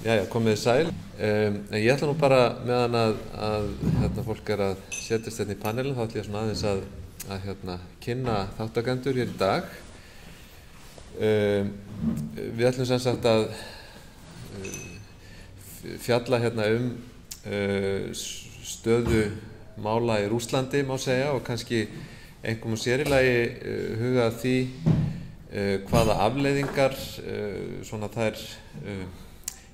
Jæja, komið þið sæl. En ég ætla nú bara meðan að fólk að setjast í panelin, þá ætla ég svona aðeins að kynna þáttakendur hér í dag. Við ætlum sem sagt að fjalla stöðu mála í Rússlandi, má segja, og kannski einkum og sér í lagi huga að því hvaða afleiðingar svona þær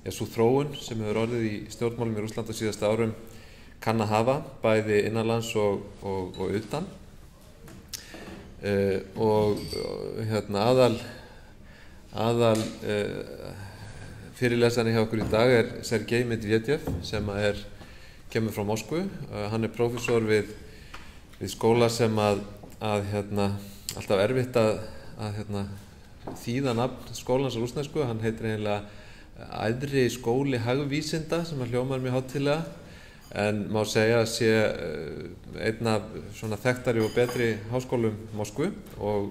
sú þróun sem hefur orðið í stjórnmálum í Rússlandi á síðasta árum kann að hafa, bæði innanlands og utan. Aðal fyrirlesari hjá okkur í dag Sergei Medvedev sem kemur frá Moskvu. Hann prófessor við skóla sem alltaf erfitt að þýða nafn skólans á rússnesku. Hann heitir eiginlega æðri skóli hagvísinda sem hljómar mjög hátíðlega, en má segja að sé einn af svona þekktari og betri háskólum Moskvu og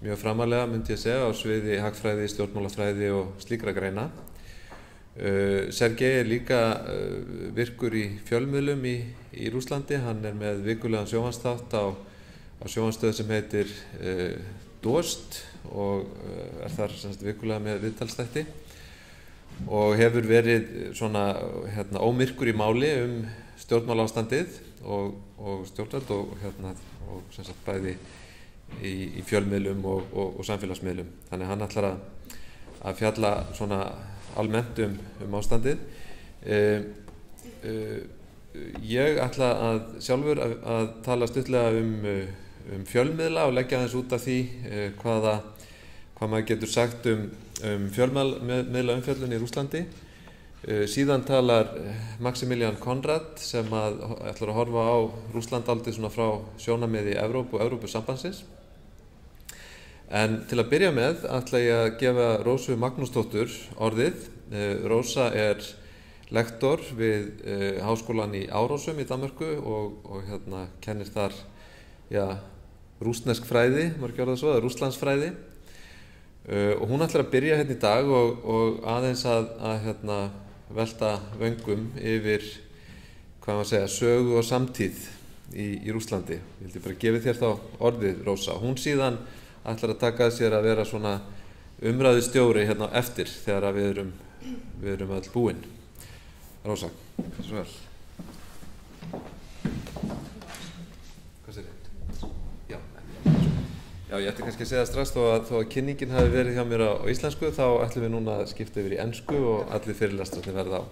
mjög framalega, myndi ég segja, á sviði hagfræði, stjórnmálafræði og slíkra greina. Sergei líka virkur í fjölmiðlum í Rússlandi. Hann með vikulegan sjónvarpsþátt á sjónvarpsstöð sem heitir Dost og þar vikulega með viðtalsþætti og hefur verið svona ómyrkur í máli stjórnmálaástandið og stjórnvöld og sem sagt bæði í fjölmiðlum og samfélagsmiðlum. Þannig hann ætlar að fjalla svona almennt ástandið. Ég ætla sjálfur að tala stuttlega fjölmiðla og leggja aðeins út af því hvað maður getur sagt fjölmiðla umfjöllun í Rússlandi. Síðan talar Maximilian Conrad sem ætlar að horfa á Rússland aldrei svona frá sjónarmiði Evrópu og Evrópusambandsins. En til að byrja með ætla ég að gefa Rósu Magnúsdóttur orðið. Rósa lektor við háskólan í Árósum í Danmörku og kennir þar rússnesk fræði, maður ekki orða svo, Rússlandsfræði. Og hún ætlar að byrja í dag og aðeins að velta vöngum yfir, hvað maður segja, sögu og samtíð í Rússlandi. Ég vildi bara gefa þér þá orðið, Rósa. Hún síðan ætlar að taka að sér að vera svona umræðustjóri eftir þegar við erum öll búin. Rósa, svo vel. Já, ég ætti kannski að segja strax þó að kynningin hafi verið hjá mér á íslensku, þá ætlum við núna að skipta yfir í ensku og allir fyrirlestrarnir verða á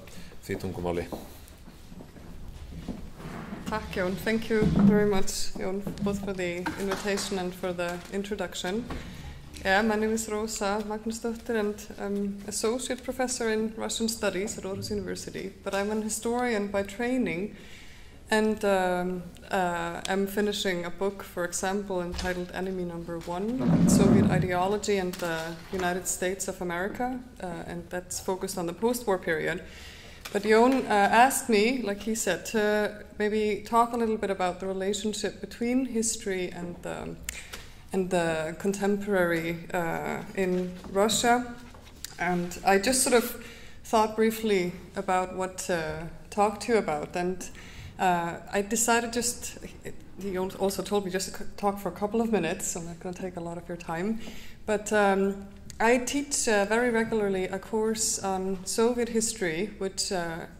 því tungumáli. Takk, Jón. Thank you very much, Jón, both for the invitation and for the introduction. Yeah, my name is Rósa Magnúsdóttir and I'm associate professor in Russian studies at Aarhus University, but I'm an historian by training. And I'm finishing a book, for example, entitled Enemy Number 1, Soviet Ideology and the United States of America, and that's focused on the post-war period. But Jón asked me, like he said, to maybe talk a little bit about the relationship between history and the contemporary in Russia. And I just sort of thought briefly about what to talk to you about. And I decided he also told me just to talk for a couple of minutes, so I'm not going to take a lot of your time. But I teach very regularly a course on Soviet history, which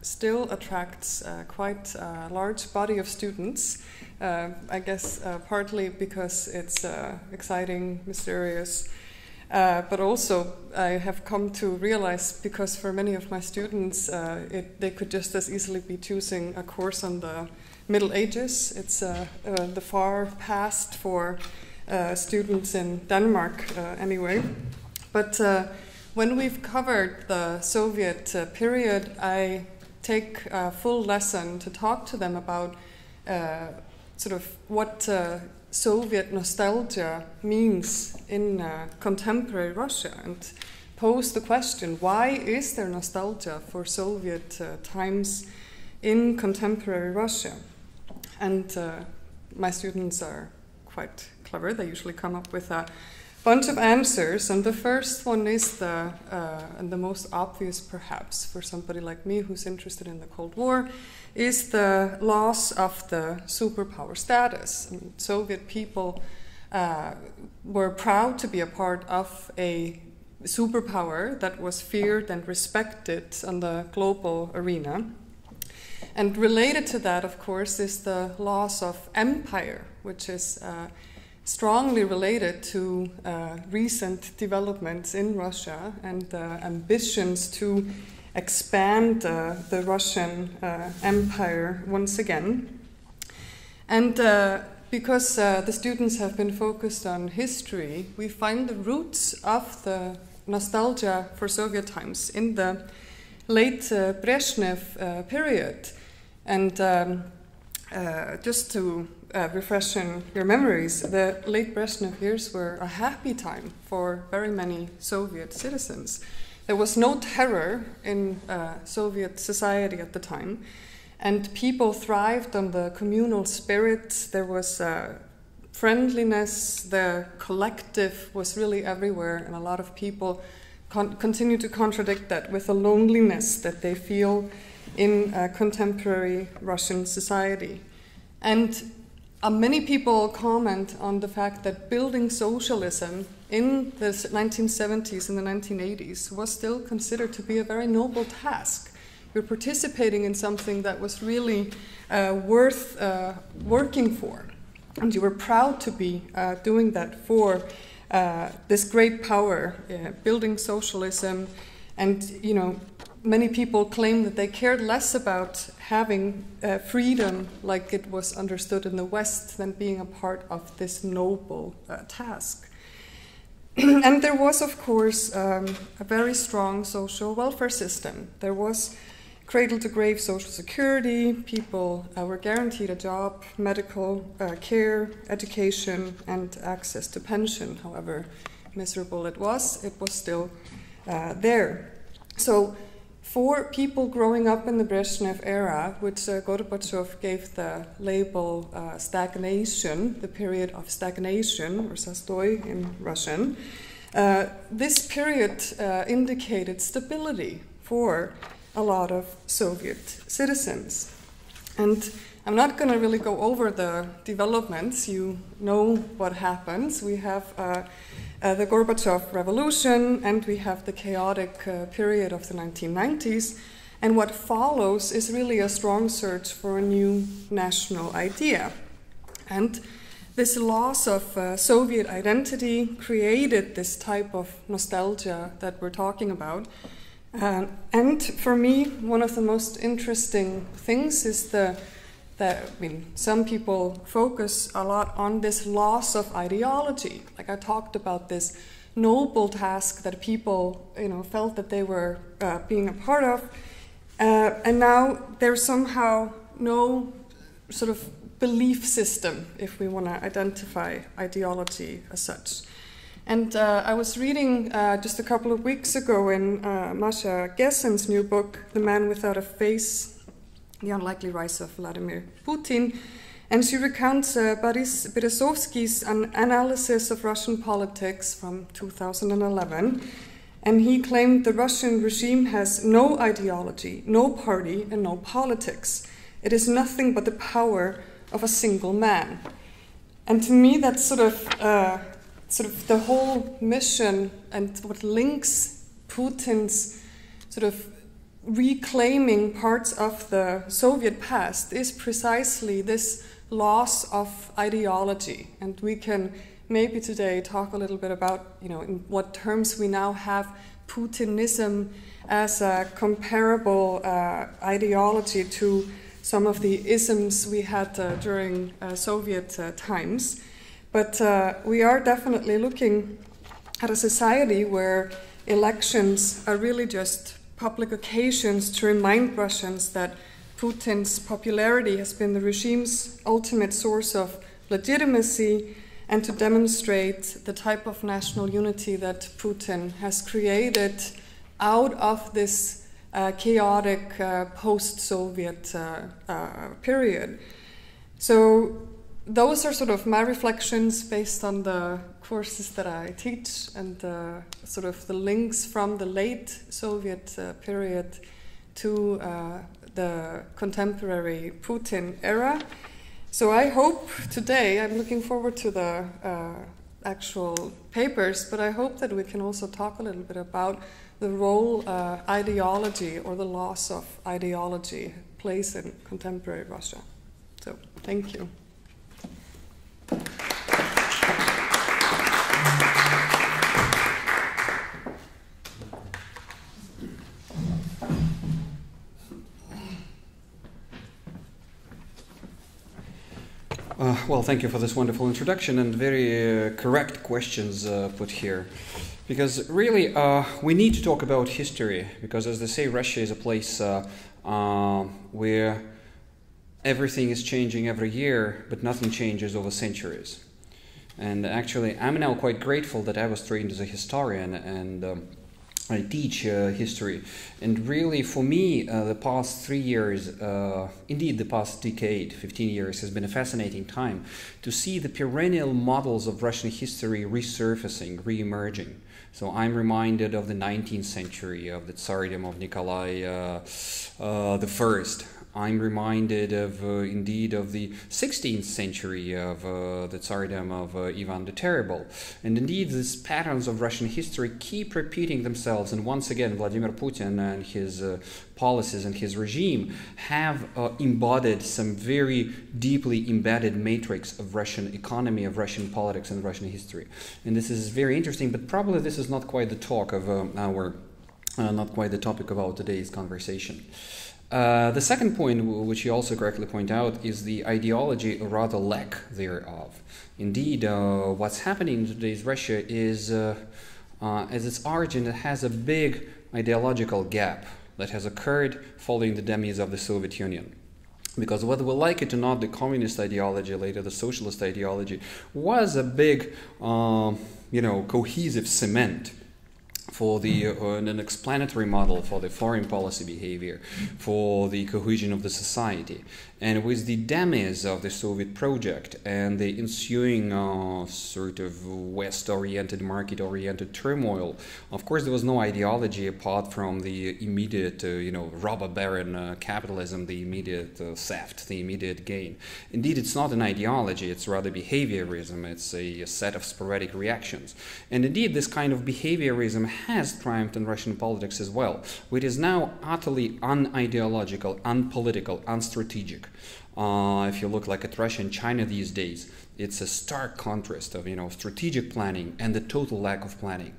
still attracts quite a large body of students. I guess partly because it's exciting, mysterious, but also I have come to realize, because for many of my students they could just as easily be choosing a course on the Middle Ages. It's the far past for students in Denmark anyway. But when we've covered the Soviet period, I take a full lesson to talk to them about sort of what Soviet nostalgia means in contemporary Russia, and pose the question, why is there nostalgia for Soviet times in contemporary Russia? And my students are quite clever. They usually come up with a bunch of answers, and the first one is and the most obvious perhaps for somebody like me who's interested in the Cold War, is the loss of the superpower status. I mean, Soviet people were proud to be a part of a superpower that was feared and respected on the global arena. And related to that, of course, is the loss of empire, which is strongly related to recent developments in Russia and ambitions to expand the Russian empire once again. And because the students have been focused on history, we find the roots of the nostalgia for Soviet times in the late Brezhnev period. And just to refreshing your memories, the late Brezhnev years were a happy time for very many Soviet citizens. There was no terror in Soviet society at the time, and people thrived on the communal spirit. There was friendliness, the collective was really everywhere, and a lot of people continue to contradict that with the loneliness that they feel in contemporary Russian society. And many people comment on the fact that building socialism in the 1970s and the 1980s was still considered to be a very noble task. You're participating in something that was really worth working for. And you were proud to be doing that for this great power, building socialism. And, you know, many people claim that they cared less about having freedom like it was understood in the West than being a part of this noble task. And there was, of course, a very strong social welfare system. There was cradle-to-grave social security, people were guaranteed a job, medical care, education, and access to pension. However miserable it was still there. So for people growing up in the Brezhnev era, which Gorbachev gave the label stagnation, the period of stagnation, or zastoi in Russian, this period indicated stability for a lot of Soviet citizens. And I'm not going to really go over the developments. You know what happens. We have the Gorbachev revolution, and we have the chaotic period of the 1990s. And what follows is really a strong search for a new national idea. And this loss of Soviet identity created this type of nostalgia that we're talking about. And for me, one of the most interesting things is some people focus a lot on this loss of ideology. Like I talked about this noble task that people, felt that they were being a part of, and now there's somehow no sort of belief system, if we want to identify ideology as such. And I was reading just a couple of weeks ago in Masha Gessen's new book, The Man Without a Face, The Unlikely Rise of Vladimir Putin, and she recounts Boris Berezovsky's analysis of Russian politics from 2011, and he claimed the Russian regime has no ideology, no party, and no politics. It is nothing but the power of a single man. And to me, that's sort of the whole mission and what links Putin's sort of reclaiming parts of the Soviet past is precisely this loss of ideology. And we can maybe today talk a little bit about, in what terms we now have Putinism as a comparable ideology to some of the isms we had during Soviet times. But we are definitely looking at a society where elections are really just public occasions to remind Russians that Putin's popularity has been the regime's ultimate source of legitimacy, and to demonstrate the type of national unity that Putin has created out of this chaotic post-Soviet period. So those are sort of my reflections based on the courses that I teach and sort of the links from the late Soviet period to the contemporary Putin era. So I hope today, I'm looking forward to the actual papers, but I hope that we can also talk a little bit about the role ideology or the loss of ideology plays in contemporary Russia. So, thank you. Well, thank you for this wonderful introduction and very correct questions put here. Because really, we need to talk about history, because as they say, Russia is a place where everything is changing every year, but nothing changes over centuries. And actually, I'm now quite grateful that I was trained as a historian and I teach history. And really, for me, the past 3 years, indeed the past decade, 15 years, has been a fascinating time to see the perennial models of Russian history resurfacing, re-emerging. So I'm reminded of the 19th century, of the Tsardom of Nikolai the First. I'm reminded of, indeed, of the 16th century of the Tsardom of Ivan the Terrible. And indeed, these patterns of Russian history keep repeating themselves. And once again, Vladimir Putin and his policies and his regime have embodied some very deeply embedded matrix of Russian economy, of Russian politics and Russian history. And this is very interesting, but probably this is not quite the talk of not quite the topic of our today's conversation. The second point, which you also correctly point out, is the ideology, or rather lack thereof. Indeed, what's happening in today's Russia is, as its origin, it has a big ideological gap that has occurred following the demise of the Soviet Union. Because whether we like it or not, the communist ideology, later the socialist ideology, was a big, cohesive cement for the an explanatory model for the foreign policy behavior, for the cohesion of the society. And with the demise of the Soviet project and the ensuing sort of West-oriented, market-oriented turmoil, of course there was no ideology apart from the immediate, robber baron capitalism, the immediate theft, the immediate gain. Indeed, it's not an ideology, it's rather behaviorism, it's a set of sporadic reactions. And indeed, this kind of behaviorism has triumphed in Russian politics as well. It is now utterly unideological, unpolitical, unstrategic. If you look like at Russia and China these days, it's a stark contrast of strategic planning and the total lack of planning.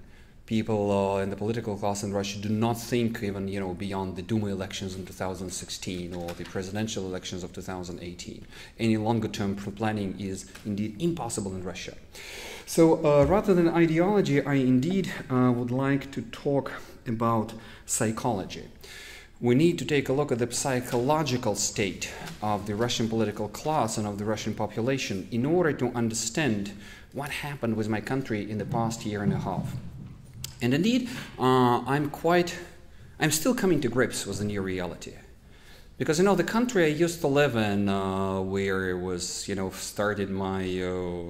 People in the political class in Russia do not think even beyond the Duma elections in 2016 or the presidential elections of 2018. Any longer-term planning is indeed impossible in Russia. So rather than ideology, I indeed would like to talk about psychology. We need to take a look at the psychological state of the Russian political class and of the Russian population in order to understand what happened with my country in the past year and a half. And indeed, I'm still coming to grips with the new reality. Because, the country I used to live in, where it was, started my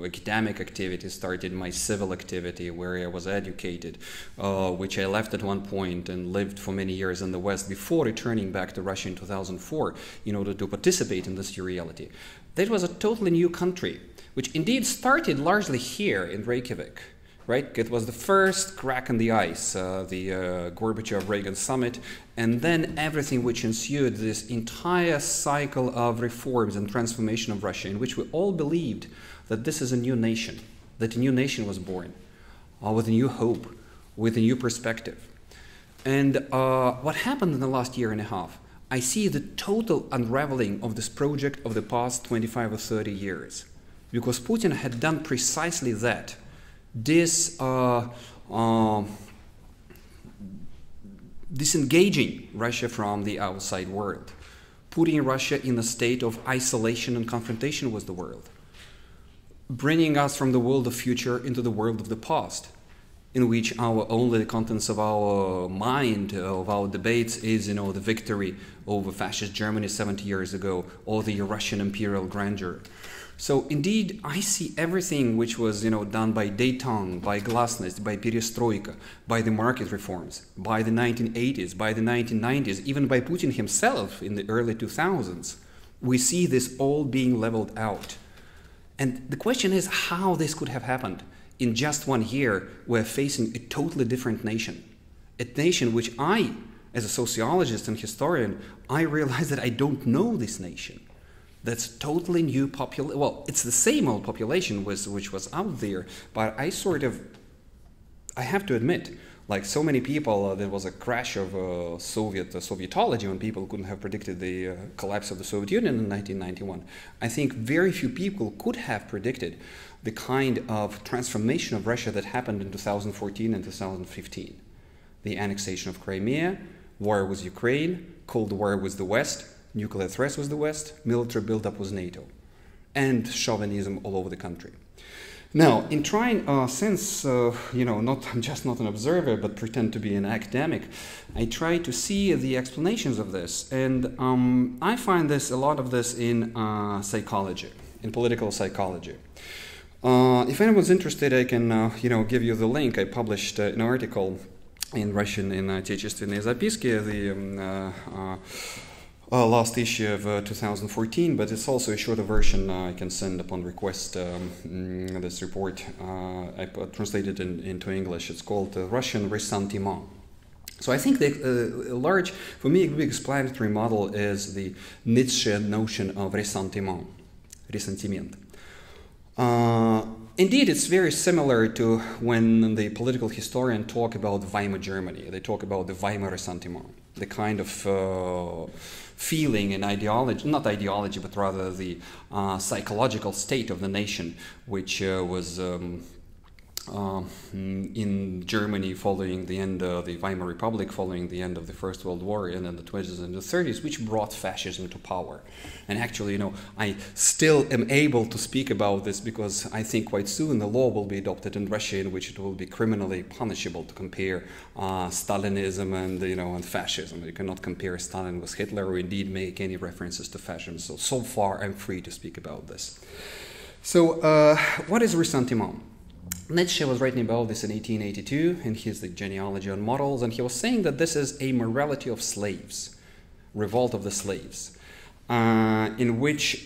academic activity, started my civil activity, where I was educated, which I left at one point and lived for many years in the West before returning back to Russia in 2004 in order to participate in this new reality. That was a totally new country, which indeed started largely here in Reykjavik. Right? It was the first crack in the ice, the Gorbachev-Reagan summit, and then everything which ensued, this entire cycle of reforms and transformation of Russia, in which we all believed that this is a new nation, that a new nation was born, with a new hope, with a new perspective. And what happened in the last year and a half? I see the total unraveling of this project of the past 25 or 30 years, because Putin had done precisely that. Disengaging Russia from the outside world, putting Russia in a state of isolation and confrontation with the world, bringing us from the world of future into the world of the past, in which only the contents of our mind, of our debates is, the victory over fascist Germany 70 years ago, or the Russian imperial grandeur. So indeed, I see everything which was, done by Dayton, by Glasnost, by Perestroika, by the market reforms, by the 1980s, by the 1990s, even by Putin himself in the early 2000s. We see this all being leveled out. And the question is how this could have happened. In just 1 year, we're facing a totally different nation. A nation which I, as a sociologist and historian, I realize that I don't know this nation. That's totally new population. Well, it's the same old population which was out there, but I have to admit, like so many people, there was a crash of Sovietology when people couldn't have predicted the collapse of the Soviet Union in 1991. I think very few people could have predicted the kind of transformation of Russia that happened in 2014 and 2015. The annexation of Crimea, war with Ukraine, Cold War with the West, nuclear threats was the West, military buildup was NATO, and chauvinism all over the country. Now, in trying, since, I'm just not an observer, but pretend to be an academic, I try to see the explanations of this, and I find a lot of this in psychology, in political psychology. If anyone's interested, I can, give you the link. I published an article in Russian in Отечественные записки, last issue of 2014, but it's also a shorter version I can send upon request. This report I translated into English. It's called Russian Ressentiment. So I think that for me, a big explanatory model is the Nietzschean notion of ressentiment. Indeed, it's very similar to when the political historian talk about Weimar Germany. They talk about the Weimar ressentiment, the kind of feeling and ideology, not ideology, but rather the psychological state of the nation, which was in Germany following the end of the Weimar Republic, following the end of the First World War, and in the 20s and the 30s, which brought fascism to power. And actually, I still am able to speak about this because I think quite soon the law will be adopted in Russia in which it will be criminally punishable to compare Stalinism and fascism. You cannot compare Stalin with Hitler or indeed make any references to fascism. So far, I'm free to speak about this. So, what is ressentiment? Nietzsche was writing about this in 1882 in his Genealogy on Morals, and he was saying that this is a morality of slaves, revolt of the slaves, in which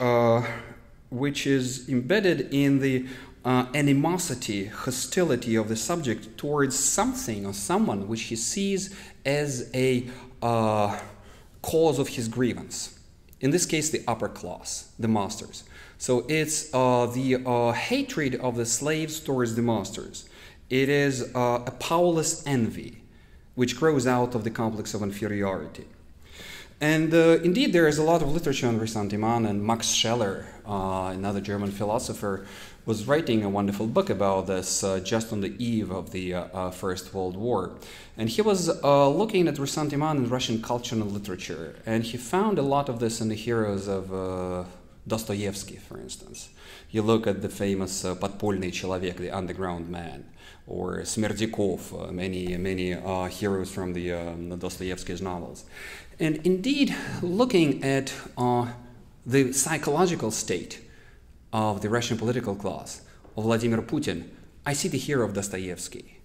is embedded in the animosity, hostility of the subject towards something or someone which he sees as a cause of his grievance. In this case, the upper class, the masters. So it's the hatred of the slaves towards the masters. It is a powerless envy, which grows out of the complex of inferiority. And indeed, there is a lot of literature on ressentiment, and Max Scheler, another German philosopher, was writing a wonderful book about this just on the eve of the First World War. And he was looking at ressentiment in Russian culture and literature, and he found a lot of this in the heroes of Dostoevsky, for instance. You look at the famous подпольный человек, the underground man, or Smerdjakov, many heroes from the Dostoevsky's novels. And indeed, looking at the psychological state of the Russian political class, of Vladimir Putin, I see the hero of Dostoevsky.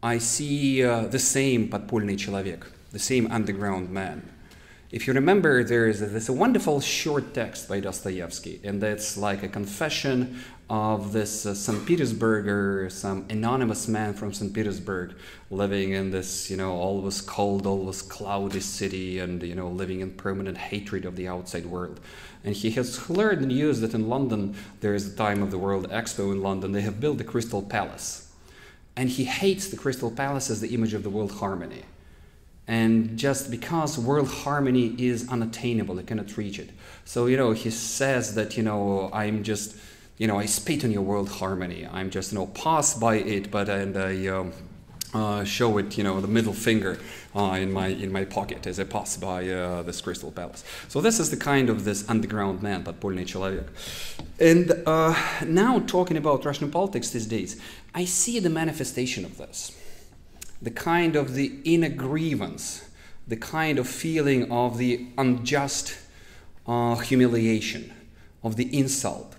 I see the same подпольный человек, the same underground man. If you remember, there's a wonderful short text by Dostoevsky, and that's like a confession of this St. Petersburger, some anonymous man from St. Petersburg, living in this, always cold, always cloudy city, and, living in permanent hatred of the outside world. And he has heard the news that in London, there is the time of the World Expo in London, they have built the Crystal Palace. And he hates the Crystal Palace as the image of the world harmony. And just because world harmony is unattainable, you cannot reach it. So, he says that, I'm just, I spit on your world harmony. I'm just, pass by it, but I show it, the middle finger in my pocket as I pass by this Crystal Palace. So this is the kind of this underground man, подпольный человек. And now talking about Russian politics these days, I see the manifestation of this. The kind of the inner grievance, the kind of feeling of the unjust humiliation, of the insult.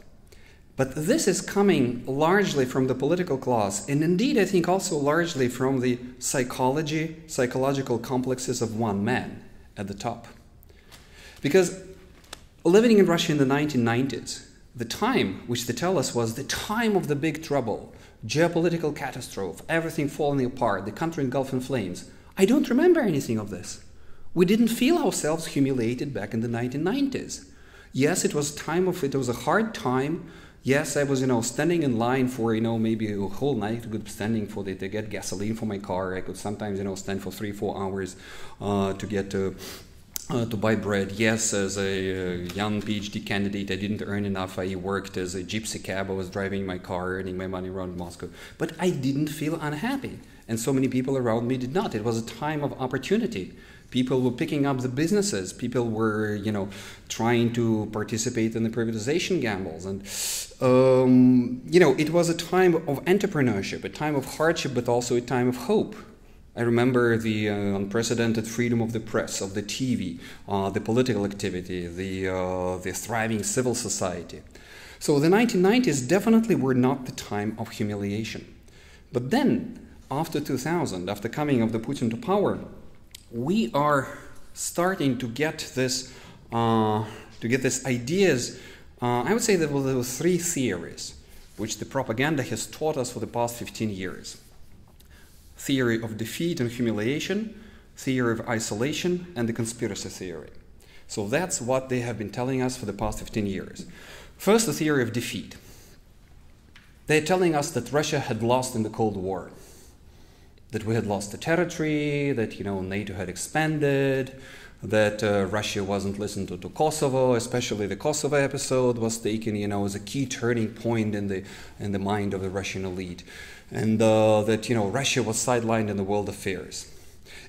But this is coming largely from the political class, and indeed I think also largely from the psychological complexes of one man at the top. Because living in Russia in the 1990s, the time which they tell us was the time of the big trouble, geopolitical catastrophe, everything falling apart, the country engulfed in flames. I don't remember anything of this. We didn't feel ourselves humiliated back in the 1990s. Yes, it was a hard time. Yes, I was, standing in line for, maybe a whole night, standing to get gasoline for my car. I could sometimes, stand for 3-4 hours to get to buy bread. Yes, as a young PhD candidate, I didn't earn enough. I worked as a gypsy cab. I was driving my car, earning my money around Moscow. But I didn't feel unhappy. And so many people around me did not. It was a time of opportunity. People were picking up the businesses. People were, trying to participate in the privatization gambles. And, it was a time of entrepreneurship, a time of hardship, but also a time of hope. I remember the unprecedented freedom of the press, of the TV, the political activity, the thriving civil society. So the 1990s definitely were not the time of humiliation. But then, after 2000, after coming of the Putin to power, we are starting to get this ideas. I would say that there were 3 theories which the propaganda has taught us for the past 15 years. Theory of defeat and humiliation, theory of isolation, and the conspiracy theory. So that's what they have been telling us for the past 15 years. First, the theory of defeat. They're telling us that Russia had lost in the Cold War, that we had lost the territory, that NATO had expanded, that Russia wasn't listening to Kosovo, especially the Kosovo episode was taken as a key turning point in the mind of the Russian elite, and that Russia was sidelined in the world affairs.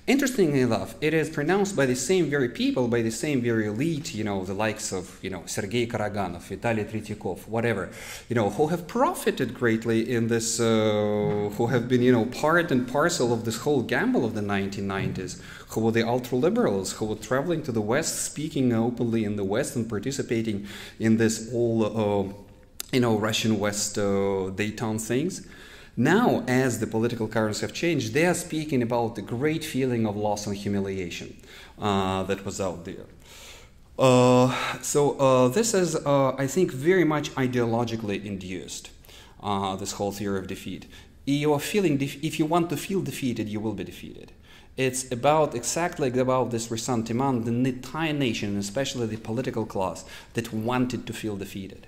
Interestingly enough, it is pronounced by the same very people, by the same very elite, the likes of, Sergei Karaganov, Vitaly Tretyakov, whatever, who have profited greatly in this, who have been, part and parcel of this whole gamble of the 1990s, who were the ultra-liberals, who were traveling to the West, speaking openly in the West and participating in this all, Russian West Dayton things. Now, as the political currents have changed, they are speaking about the great feeling of loss and humiliation that was out there. So this is, I think, very much ideologically induced, this whole theory of defeat. You are feeling if you want to feel defeated, you will be defeated. It's exactly about this ressentiment, the entire nation, especially the political class, that wanted to feel defeated,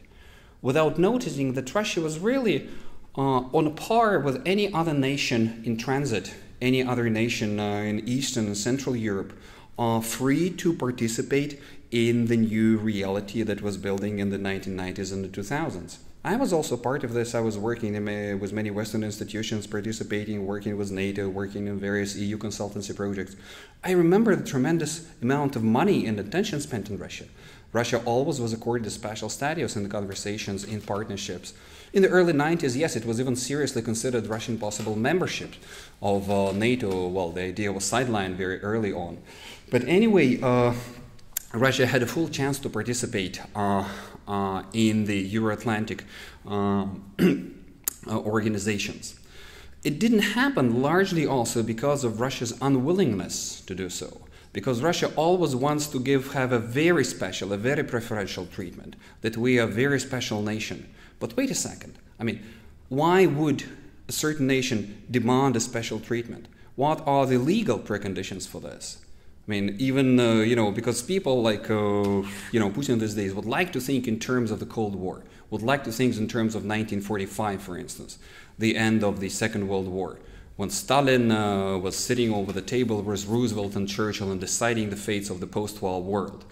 without noticing that Russia was really on a par with any other nation in transit, any other nation in Eastern and Central Europe, free to participate in the new reality that was building in the 1990s and the 2000s. I was also part of this. I was working with many Western institutions, participating, working with NATO, working in various EU consultancy projects. I remember the tremendous amount of money and attention spent in Russia. Russia always was accorded a special status in the conversations, in partnerships. In the early 90s, yes, it was even seriously considered Russian possible membership of NATO. Well, the idea was sidelined very early on. But anyway, Russia had a full chance to participate in the Euro-Atlantic organizations. It didn't happen largely also because of Russia's unwillingness to do so. Because Russia always wants to have a very special, a very preferential treatment, that we are a very special nation. But wait a second, why would a certain nation demand a special treatment? What are the legal preconditions for this? Even, because people like, Putin these days would like to think in terms of the Cold War, would like to think in terms of 1945, for instance, the end of the Second World War, when Stalin was sitting over the table with Roosevelt and Churchill and deciding the fates of the post-war world.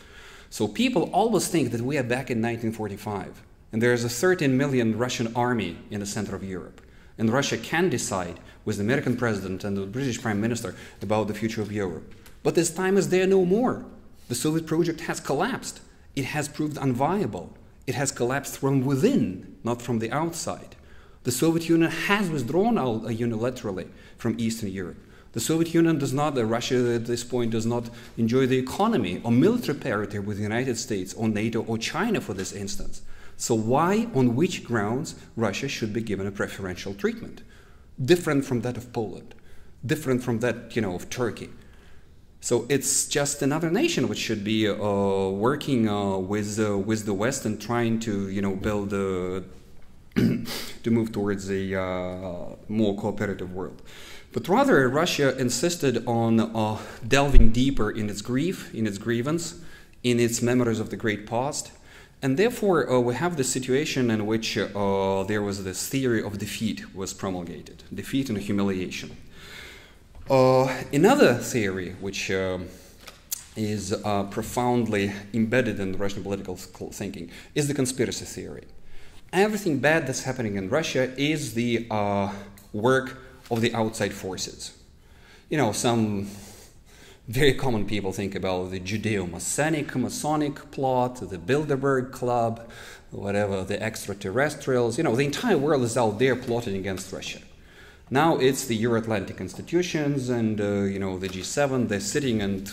So people always think that we are back in 1945. And there is a 13 million Russian army in the center of Europe. And Russia can decide with the American president and the British prime minister about the future of Europe. But this time is there no more. The Soviet project has collapsed. It has proved unviable. It has collapsed from within, not from the outside. The Soviet Union has withdrawn unilaterally from Eastern Europe. The Soviet Union Russia at this point does not enjoy the economy or military parity with the United States or NATO or China for this instance. So why, on which grounds, Russia should be given a preferential treatment? Different from that of Poland, different from that, of Turkey. So it's just another nation which should be working with the West and trying to, build to move towards a more cooperative world. But rather, Russia insisted on delving deeper in its grief, in its grievance, in its memories of the great past. And therefore, we have the situation in which there was this theory of defeat was promulgated, defeat and humiliation. Another theory which is profoundly embedded in Russian political thinking is the conspiracy theory. Everything bad that's happening in Russia is the work of the outside forces. Some very common people think about the Judeo-Masonic plot, the Bilderberg Club, whatever, the extraterrestrials. The entire world is out there plotting against Russia. Now it's the Euro-Atlantic institutions and, the G7, they're sitting, and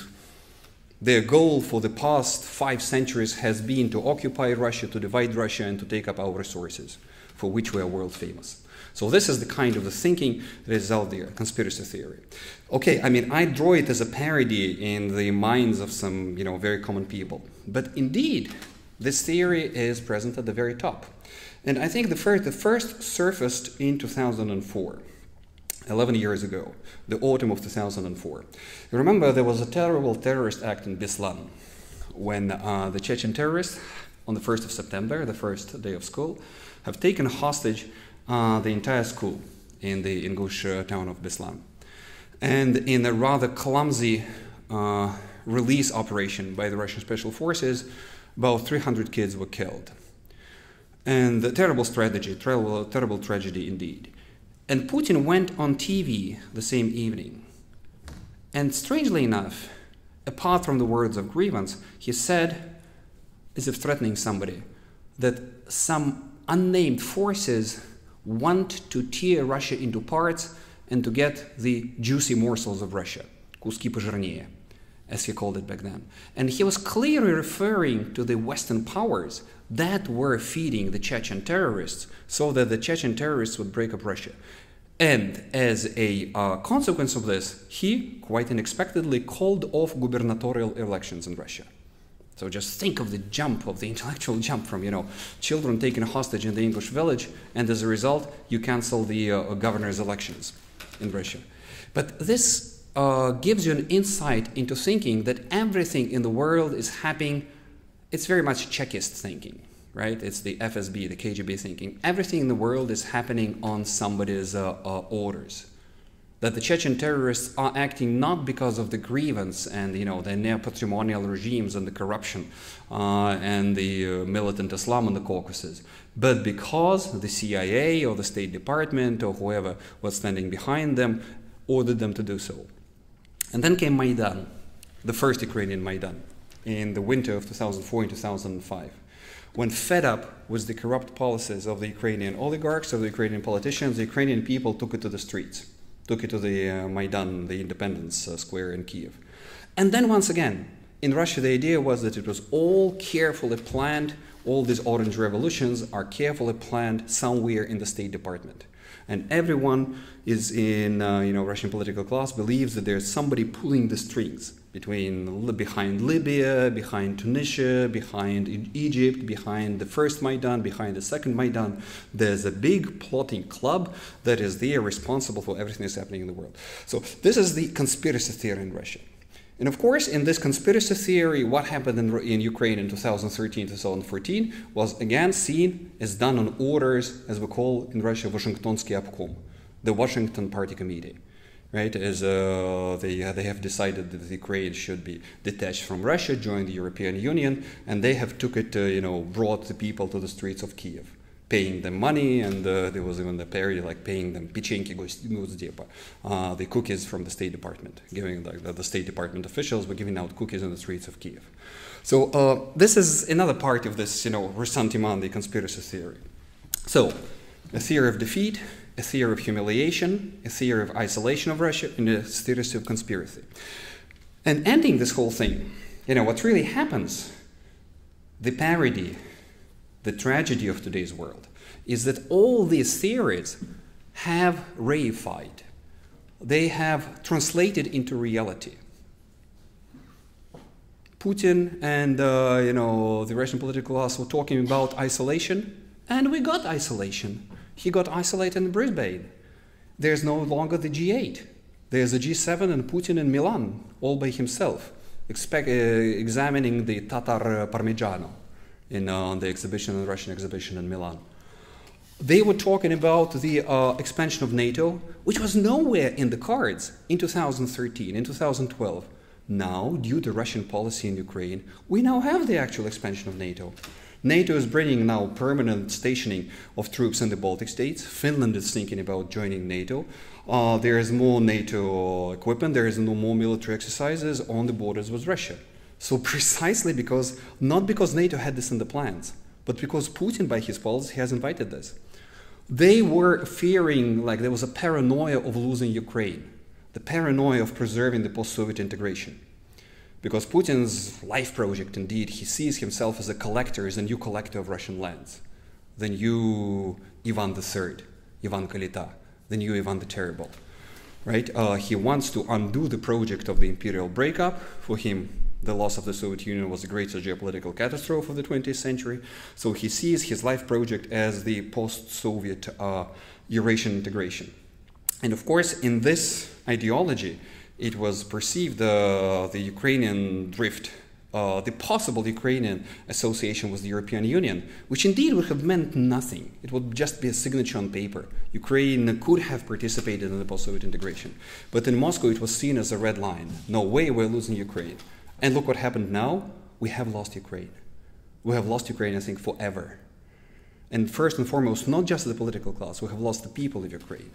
their goal for the past 5 centuries has been to occupy Russia, to divide Russia, and to take up our resources, for which we are world famous. So this is the kind of the thinking that is out there, conspiracy theory. Okay, I draw it as a parody in the minds of some, very common people. But indeed, this theory is present at the very top. And I think the first surfaced in 2004, 11 years ago, the autumn of 2004. You remember there was a terrible terrorist act in Beslan when the Chechen terrorists, on the 1st of September, the first day of school, have taken hostage the entire school in the Ingush town of Beslan. And in a rather clumsy release operation by the Russian Special Forces, about 300 kids were killed. And a terrible strategy, terrible tragedy indeed. And Putin went on TV the same evening. And strangely enough, apart from the words of grievance, he said, as if threatening somebody, that some unnamed forces want to tear Russia into parts and to get the juicy morsels of Russia, куски пожирнее, as he called it back then. And he was clearly referring to the Western powers that were feeding the Chechen terrorists so that the Chechen terrorists would break up Russia. And as a consequence of this, he, quite unexpectedly, called off gubernatorial elections in Russia. So just think of the jump, of the intellectual jump from, children taken hostage in the English village, and as a result, you cancel the governor's elections in Russia. But this gives you an insight into thinking that everything in the world is happening. It's very much Chekist thinking, right? It's the FSB, the KGB thinking. Everything in the world is happening on somebody's orders. That the Chechen terrorists are acting not because of the grievance and, the neo-patrimonial regimes and the corruption and the militant Islam in the Caucasus, but because the CIA or the State Department or whoever was standing behind them ordered them to do so. And then came Maidan, the first Ukrainian Maidan, in the winter of 2004 and 2005. When fed up with the corrupt policies of the Ukrainian oligarchs, of the Ukrainian politicians, the Ukrainian people took it to the streets, took it to the Maidan, the Independence Square in Kiev. And then once again, in Russia, the idea was that it was all carefully planned, all these orange revolutions are carefully planned somewhere in the State Department. And everyone is in, Russian political class believes that there's somebody pulling the strings behind Libya, behind Tunisia, behind Egypt, behind the first Maidan, behind the second Maidan. There's a big plotting club that is there responsible for everything that's happening in the world. So this is the conspiracy theory in Russia. And of course, in this conspiracy theory, what happened in Ukraine in 2013, 2014 was again seen as done on orders, as we call in Russia, Washingtonski Obkom, the Washington Party Committee. Right, as they have decided that Ukraine should be detached from Russia, join the European Union, and they have took it, brought the people to the streets of Kiev, paying them money, and there was even the parody like paying them pechenki Gosdepa, the cookies from the State Department, giving the State Department officials were giving out cookies on the streets of Kiev. So this is another part of this, ressentiment, the conspiracy theory. So a theory of defeat, a theory of humiliation, a theory of isolation of Russia, and a theory of conspiracy. And ending this whole thing, what really happens, the parody the tragedy of today's world, is that all these theories have reified. They have translated into reality. Putin and the Russian political class were talking about isolation, and we got isolation. He got isolated in Brisbane. There's no longer the G8. There's a G7 and Putin in Milan, all by himself, examining the Tatar Parmigiano on the exhibition, the Russian exhibition in Milan. They were talking about the expansion of NATO, which was nowhere in the cards in 2013, in 2012. Now, due to Russian policy in Ukraine, we now have the actual expansion of NATO. NATO is bringing now permanent stationing of troops in the Baltic states. Finland is thinking about joining NATO. There is more NATO equipment. There is no more military exercises on the borders with Russia. So precisely because, not because NATO had this in the plans, but because Putin, by his policy, has invited this. They were fearing, like there was a paranoia of losing Ukraine, the paranoia of preserving the post-Soviet integration. Because Putin's life project, indeed, he sees himself as a collector, as a new collector of Russian lands. The new Ivan III, Ivan Kalita, the new Ivan the Terrible. Right? He wants to undo the project of the imperial breakup. For him, the loss of the Soviet Union was the greatest geopolitical catastrophe of the 20th century. So he sees his life project as the post-Soviet Eurasian integration. And of course, in this ideology, it was perceived the Ukrainian drift, the possible Ukrainian association with the European Union, which indeed would have meant nothing. It would just be a signature on paper. Ukraine could have participated in the post-Soviet integration. But in Moscow, it was seen as a red line. No way, we're losing Ukraine. And look what happened now. We have lost Ukraine. We have lost Ukraine, I think, forever. And first and foremost, not just the political class, we have lost the people of Ukraine.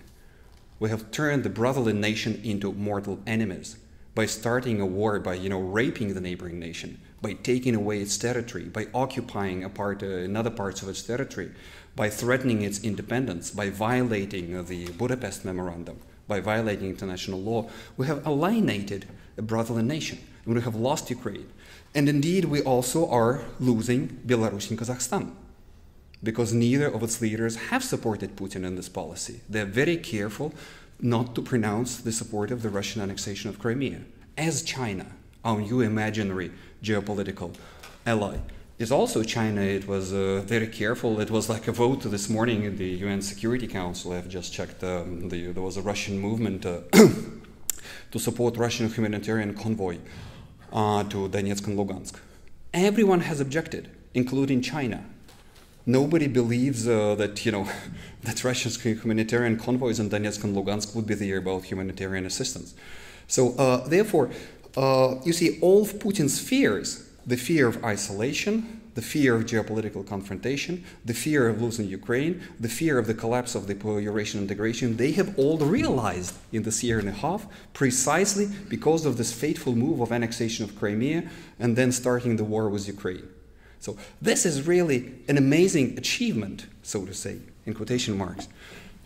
We have turned the brotherly nation into mortal enemies by starting a war, by raping the neighboring nation, by taking away its territory, by occupying another parts of its territory, by threatening its independence, by violating the Budapest Memorandum, by violating international law. We have alienated a brotherly nation, and we have lost Ukraine. And indeed, we also are losing Belarus and Kazakhstan, because neither of its leaders have supported Putin in this policy. They're very careful not to pronounce the support of the Russian annexation of Crimea, as China, our new imaginary geopolitical ally. Is also China. It was very careful. It was like a vote this morning in the UN Security Council. I've just checked. There was a Russian movement to support Russian humanitarian convoy to Donetsk and Lugansk. Everyone has objected, including China. Nobody believes that Russia's humanitarian convoys in Donetsk and Lugansk would be there about humanitarian assistance. So therefore, you see all of Putin's fears, the fear of isolation, the fear of geopolitical confrontation, the fear of losing Ukraine, the fear of the collapse of the Eurasian integration, they have all realized in this year and a half precisely because of this fateful move of annexation of Crimea and then starting the war with Ukraine. So this is really an amazing achievement, so to say, in quotation marks.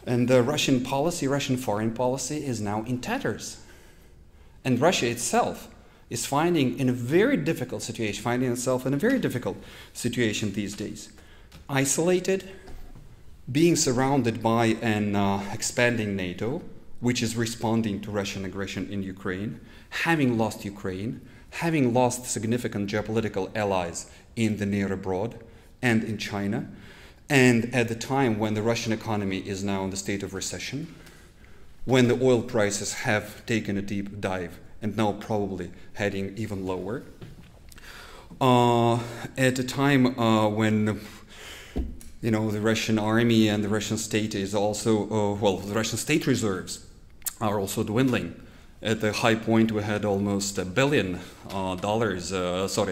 And the Russian policy, Russian foreign policy is now in tatters. And Russia itself is finding itself in a very difficult situation these days. Isolated, being surrounded by an expanding NATO, which is responding to Russian aggression in Ukraine, having lost Ukraine, having lost significant geopolitical allies in the near abroad and in China, and at the time when the Russian economy is now in the state of recession, when the oil prices have taken a deep dive and now probably heading even lower, at a time when the Russian army and the Russian state is also, the Russian state reserves are also dwindling. At the high point, we had almost $1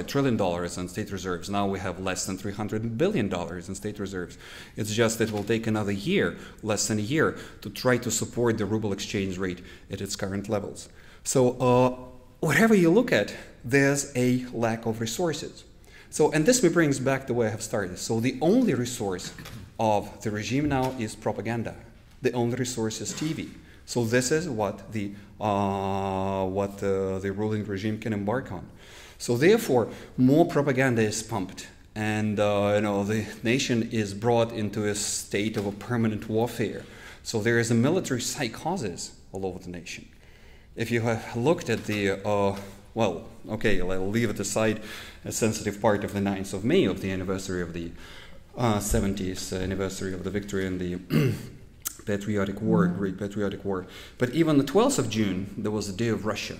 trillion in state reserves. Now we have less than $300 billion in state reserves. It's just that it will take another year, less than a year, to try to support the ruble exchange rate at its current levels. So wherever you look at, there's a lack of resources. So, and this brings back the way I have started. So the only resource of the regime now is propaganda. The only resource is TV. So this is what the ruling regime can embark on. So therefore, more propaganda is pumped, and the nation is brought into a state of a permanent warfare. So there is a military psychosis all over the nation. If you have looked at the, I'll leave it aside, a sensitive part of the 9th of May of the anniversary of the 70th anniversary of the victory in the Patriotic War, Great Patriotic War. But even the 12th of June, there was the Day of Russia.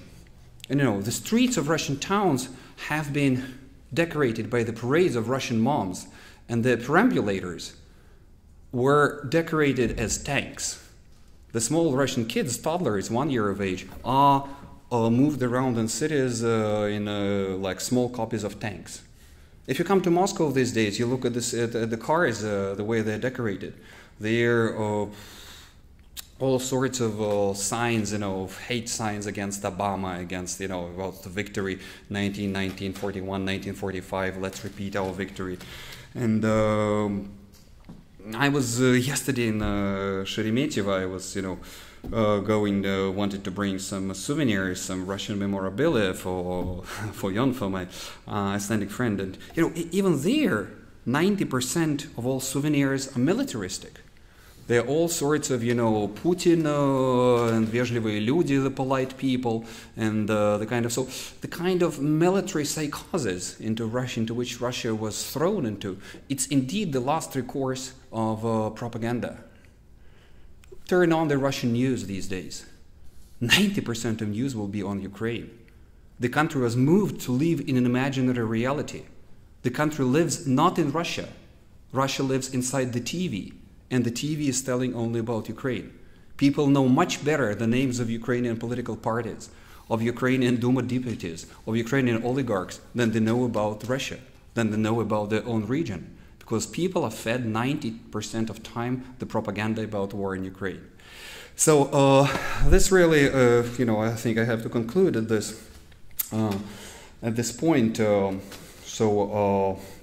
And the streets of Russian towns have been decorated by the parades of Russian moms, and the perambulators were decorated as tanks. The small Russian kids, toddlers, 1 year of age, are moved around in cities in like small copies of tanks. If you come to Moscow these days, you look at the cars, the way they're decorated. They're all sorts of signs, hate signs against Obama, against, about the victory, 1941, 1945, let's repeat our victory. And I was yesterday in Sheremetyevo. I was, wanted to bring some souvenirs, some Russian memorabilia for Jon, for my Icelandic friend. And, even there, 90% of all souvenirs are militaristic. There are all sorts of, Putin and вежливые люди, the polite people, and the kind of military psychosis into which Russia was thrown into. It's indeed the last recourse of propaganda. Turn on the Russian news these days. 90% of news will be on Ukraine. The country was moved to live in an imaginary reality. The country lives not in Russia. Russia lives inside the TV. And the TV is telling only about Ukraine. People know much better the names of Ukrainian political parties, of Ukrainian Duma deputies, of Ukrainian oligarchs than they know about Russia, than they know about their own region. Because people are fed 90% of time the propaganda about war in Ukraine. So this really, I think I have to conclude at this point.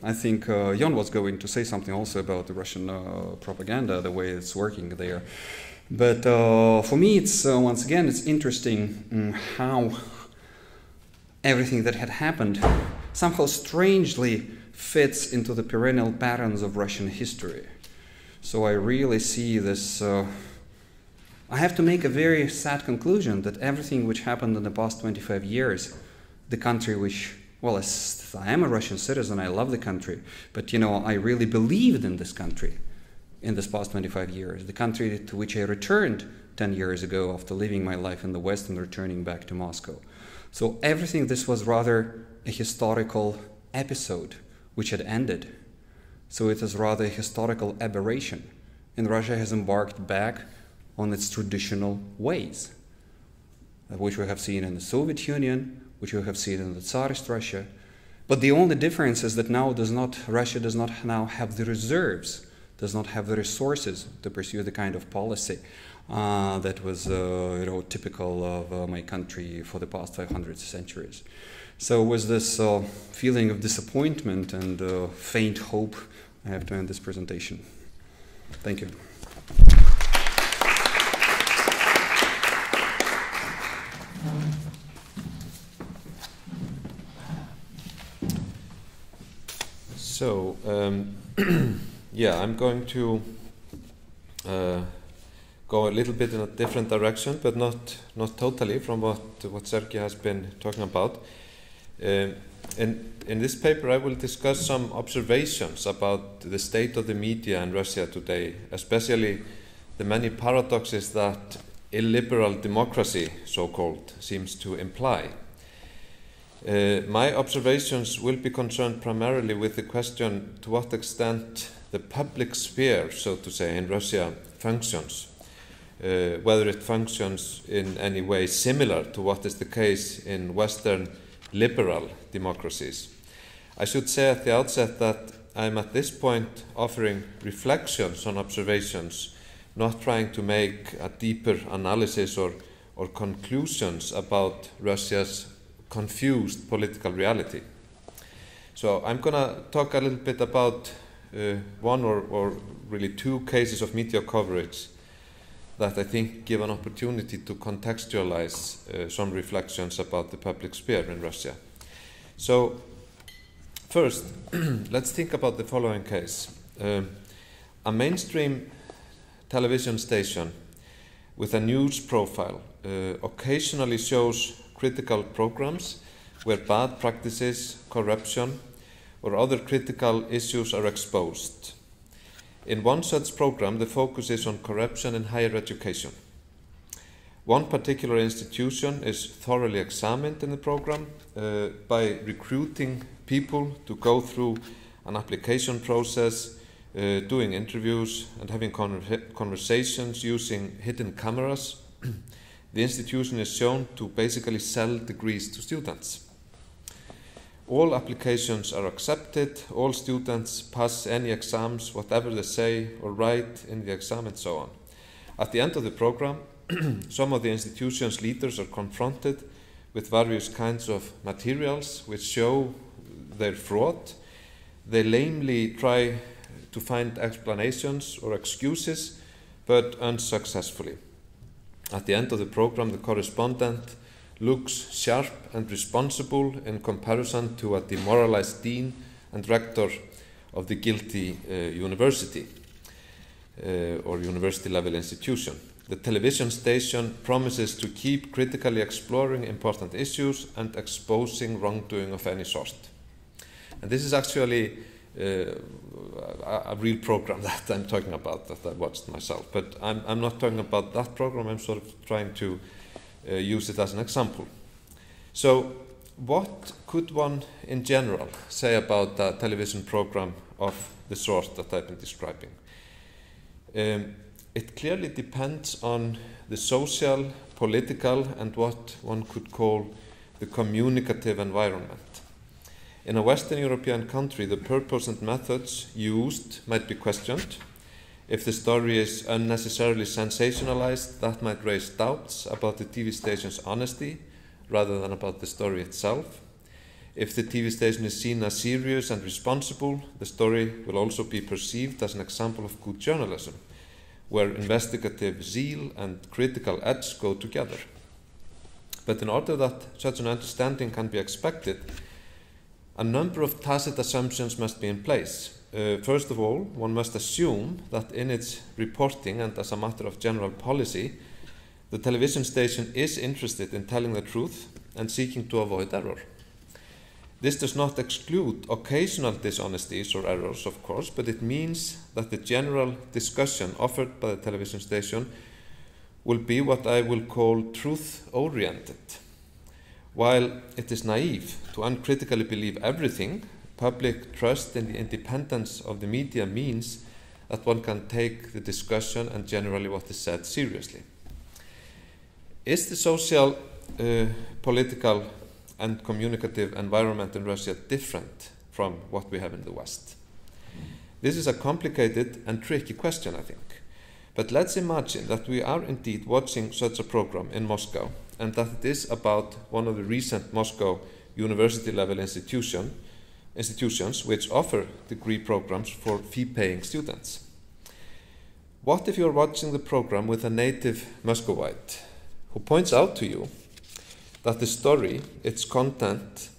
I think Jon was going to say something also about the Russian propaganda, the way it's working there. But for me, it's once again, it's interesting how everything that had happened somehow strangely fits into the perennial patterns of Russian history. So I really see this. I have to make a very sad conclusion that everything which happened in the past 25 years, the country which, well, I am a Russian citizen, I love the country, but I really believed in this country in this past 25 years, the country to which I returned 10 years ago after living my life in the West and returning back to Moscow. So everything, this was rather a historical episode which had ended. So it is rather a historical aberration. And Russia has embarked back on its traditional ways, which we have seen in the Soviet Union, which we have seen in the Tsarist Russia. But the only difference is that now Russia does not now have the reserves, does not have the resources to pursue the kind of policy that was typical of my country for the past 500 centuries. So with this feeling of disappointment and faint hope, I have to end this presentation. Thank you. So, yeah, I'm going to go a little bit in a different direction, but not totally from what Sergei has been talking about. In this paper, I will discuss some observations about the state of the media in Russia today, especially the many paradoxes that illiberal democracy, so-called, seems to imply. My observations will be concerned primarily with the question to what extent the public sphere, so to say, in Russia functions, whether it functions in any way similar to what is the case in Western liberal democracies. I should say at the outset that I am at this point offering reflections on observations, not trying to make a deeper analysis or conclusions about Russia's confused political reality. So I'm going to talk a little bit about one or really two cases of media coverage that I think give an opportunity to contextualize some reflections about the public sphere in Russia. So First, let's think about the following case. A mainstream television station with a news profile occasionally shows critical programs where bad practices, corruption, or other critical issues are exposed. In one such program, the focus is on corruption in higher education. One particular institution is thoroughly examined in the program by recruiting people to go through an application process, doing interviews and having conversations using hidden cameras. The institution is shown to basically sell degrees to students. All applications are accepted, all students pass any exams, whatever they say or write in the exam and so on. At the end of the program, some of the institution's leaders are confronted with various kinds of materials which show their fraud. They lamely try to find explanations or excuses, but unsuccessfully. At the end of the program, the correspondent looks sharp and responsible in comparison to a demoralized dean and rector of the guilty university or university level institution. The television station promises to keep critically exploring important issues and exposing wrongdoing of any sort. And this is actually a real program that I'm talking about, that I watched myself. But I'm not talking about that program, I'm sort of trying to use it as an example. So what could one in general say about a television program of the sort that I've been describing? It clearly depends on the social, political, and what one could call the communicative environment. In a Western European country, the purpose and methods used might be questioned. If the story is unnecessarily sensationalized, that might raise doubts about the TV station's honesty rather than about the story itself. If the TV station is seen as serious and responsible, the story will also be perceived as an example of good journalism, where investigative zeal and critical edge go together. But in order that such an understanding can be expected, a number of tacit assumptions must be in place. First of all, one must assume that in its reporting and as a matter of general policy, the television station is interested in telling the truth and seeking to avoid error. This does not exclude occasional dishonesties or errors, of course, but it means that the general discussion offered by the television station will be what I will call truth-oriented. While it is naive to uncritically believe everything, public trust in the independence of the media means that one can take the discussion and generally what is said seriously. Is the social, political, and communicative environment in Russia different from what we have in the West? This is a complicated and tricky question, I think. But let's imagine that we are indeed watching such a program in Moscow, and that it is about one of the recent Moscow university-level institutions which offer degree programs for fee-paying students. What if you're watching the program with a native Muscovite who points out to you that the story, its content,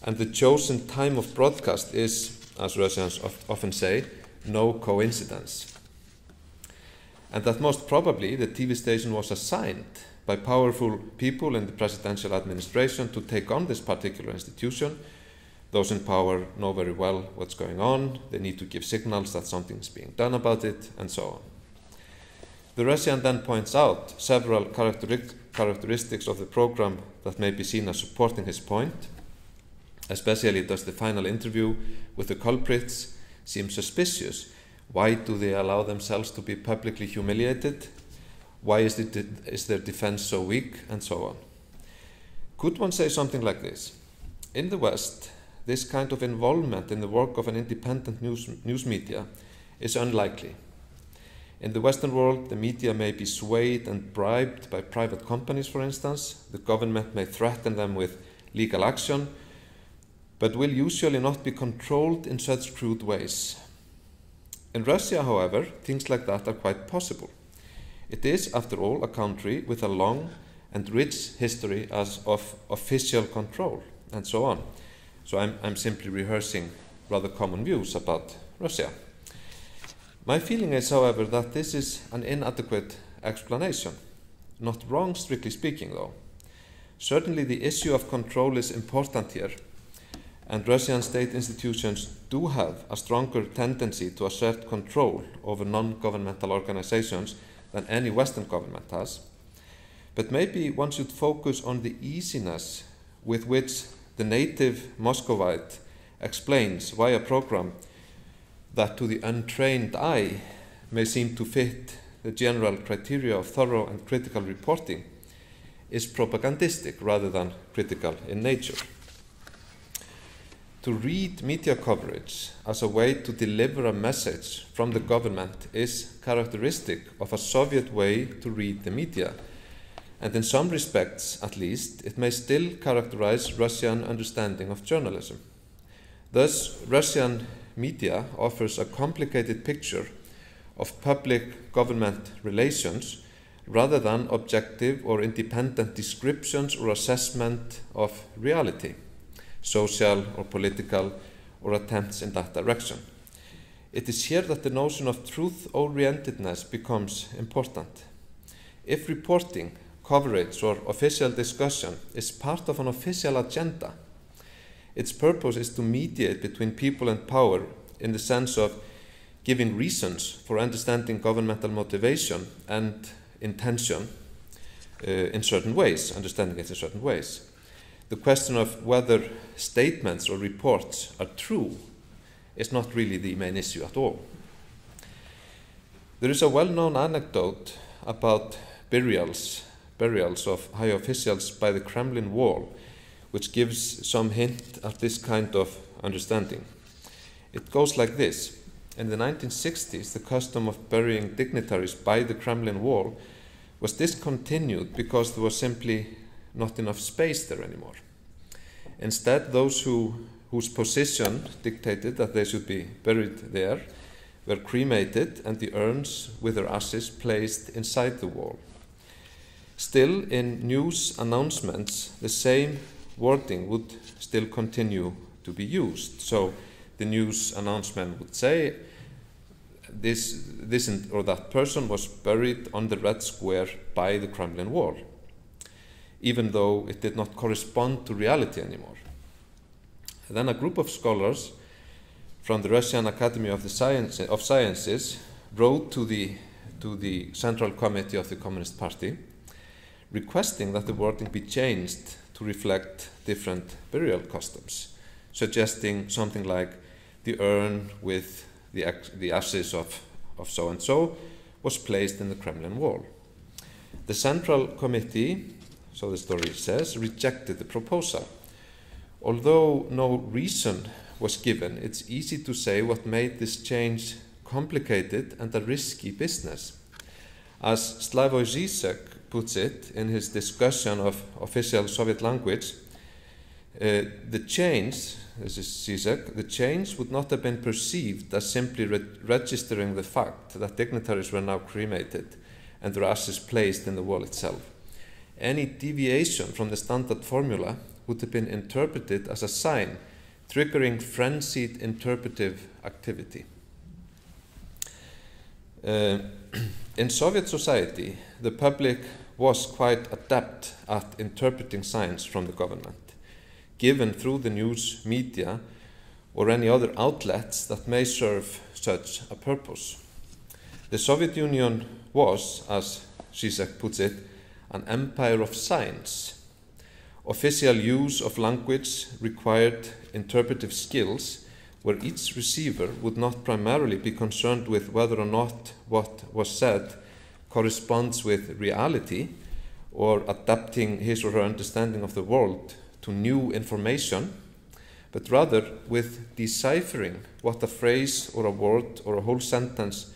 and the chosen time of broadcast is, as Russians often say, no coincidence? And that most probably the TV station was assigned by powerful people in the presidential administration to take on this particular institution. Those in power know very well what's going on, they need to give signals that something is being done about it, and so on. The Russian then points out several characteristics of the program that may be seen as supporting his point. Especially does the final interview with the culprits seem suspicious. Why do they allow themselves to be publicly humiliated? Why is their defense so weak? And so on. Could one say something like this? In the West, this kind of involvement in the work of an independent news media is unlikely. In the Western world, the media may be swayed and bribed by private companies, for instance. The government may threaten them with legal action, but will usually not be controlled in such crude ways. In Russia, however, things like that are quite possible. It is, after all, a country with a long and rich history of official control, and so on. So I'm simply rehearsing rather common views about Russia. My feeling is, however, that this is an inadequate explanation. Not wrong, strictly speaking, though. Certainly the issue of control is important here, and Russian state institutions do have a stronger tendency to assert control over non-governmental organizations than any Western government has. But maybe one should focus on the easiness with which the native Muscovite explains why a program that to the untrained eye may seem to fit the general criteria of thorough and critical reporting is propagandistic rather than critical in nature. To read media coverage as a way to deliver a message from the government is characteristic of a Soviet way to read the media, and in some respects, at least, it may still characterize Russian understanding of journalism. Thus, Russian media offers a complicated picture of public-government relations rather than objective or independent descriptions or assessment of reality, social or political, or attempts in that direction. It is here that the notion of truth-orientedness becomes important. If reporting, coverage, or official discussion is part of an official agenda, its purpose is to mediate between people and power in the sense of giving reasons for understanding governmental motivation and intention in certain ways, understanding it in certain ways. The question of whether statements or reports are true is not really the main issue at all. There is a well-known anecdote about burials of high officials by the Kremlin wall, which gives some hint at this kind of understanding. It goes like this. In the 1960s, the custom of burying dignitaries by the Kremlin wall was discontinued because there was simply not enough space there anymore. Instead, those whose position dictated that they should be buried there were cremated and the urns with their ashes placed inside the wall. Still, in news announcements, the same wording would still continue to be used. So the news announcement would say, this or that person was buried on the Red Square by the Kremlin wall, even though it did not correspond to reality anymore. Then a group of scholars from the Russian Academy of Sciences wrote to the Central Committee of the Communist Party, requesting that the wording be changed to reflect different burial customs, suggesting something like the urn with the ashes of so-and-so was placed in the Kremlin wall. The Central Committee, so the story says, rejected the proposal. Although no reason was given, it's easy to say what made this change complicated and a risky business. As Slavoj Žižek puts it in his discussion of official Soviet language, the change, this is Žižek, the change would not have been perceived as simply registering the fact that dignitaries were now cremated and their ashes placed in the wall itself. Any deviation from the standard formula would have been interpreted as a sign, triggering frenzied interpretive activity. In Soviet society, the public was quite adept at interpreting signs from the government, given through the news media or any other outlets that may serve such a purpose. The Soviet Union was, as Žižek puts it, an empire of signs. Official use of language required interpretive skills where each receiver would not primarily be concerned with whether or not what was said corresponds with reality or adapting his or her understanding of the world to new information, but rather with deciphering what a phrase or a word or a whole sentence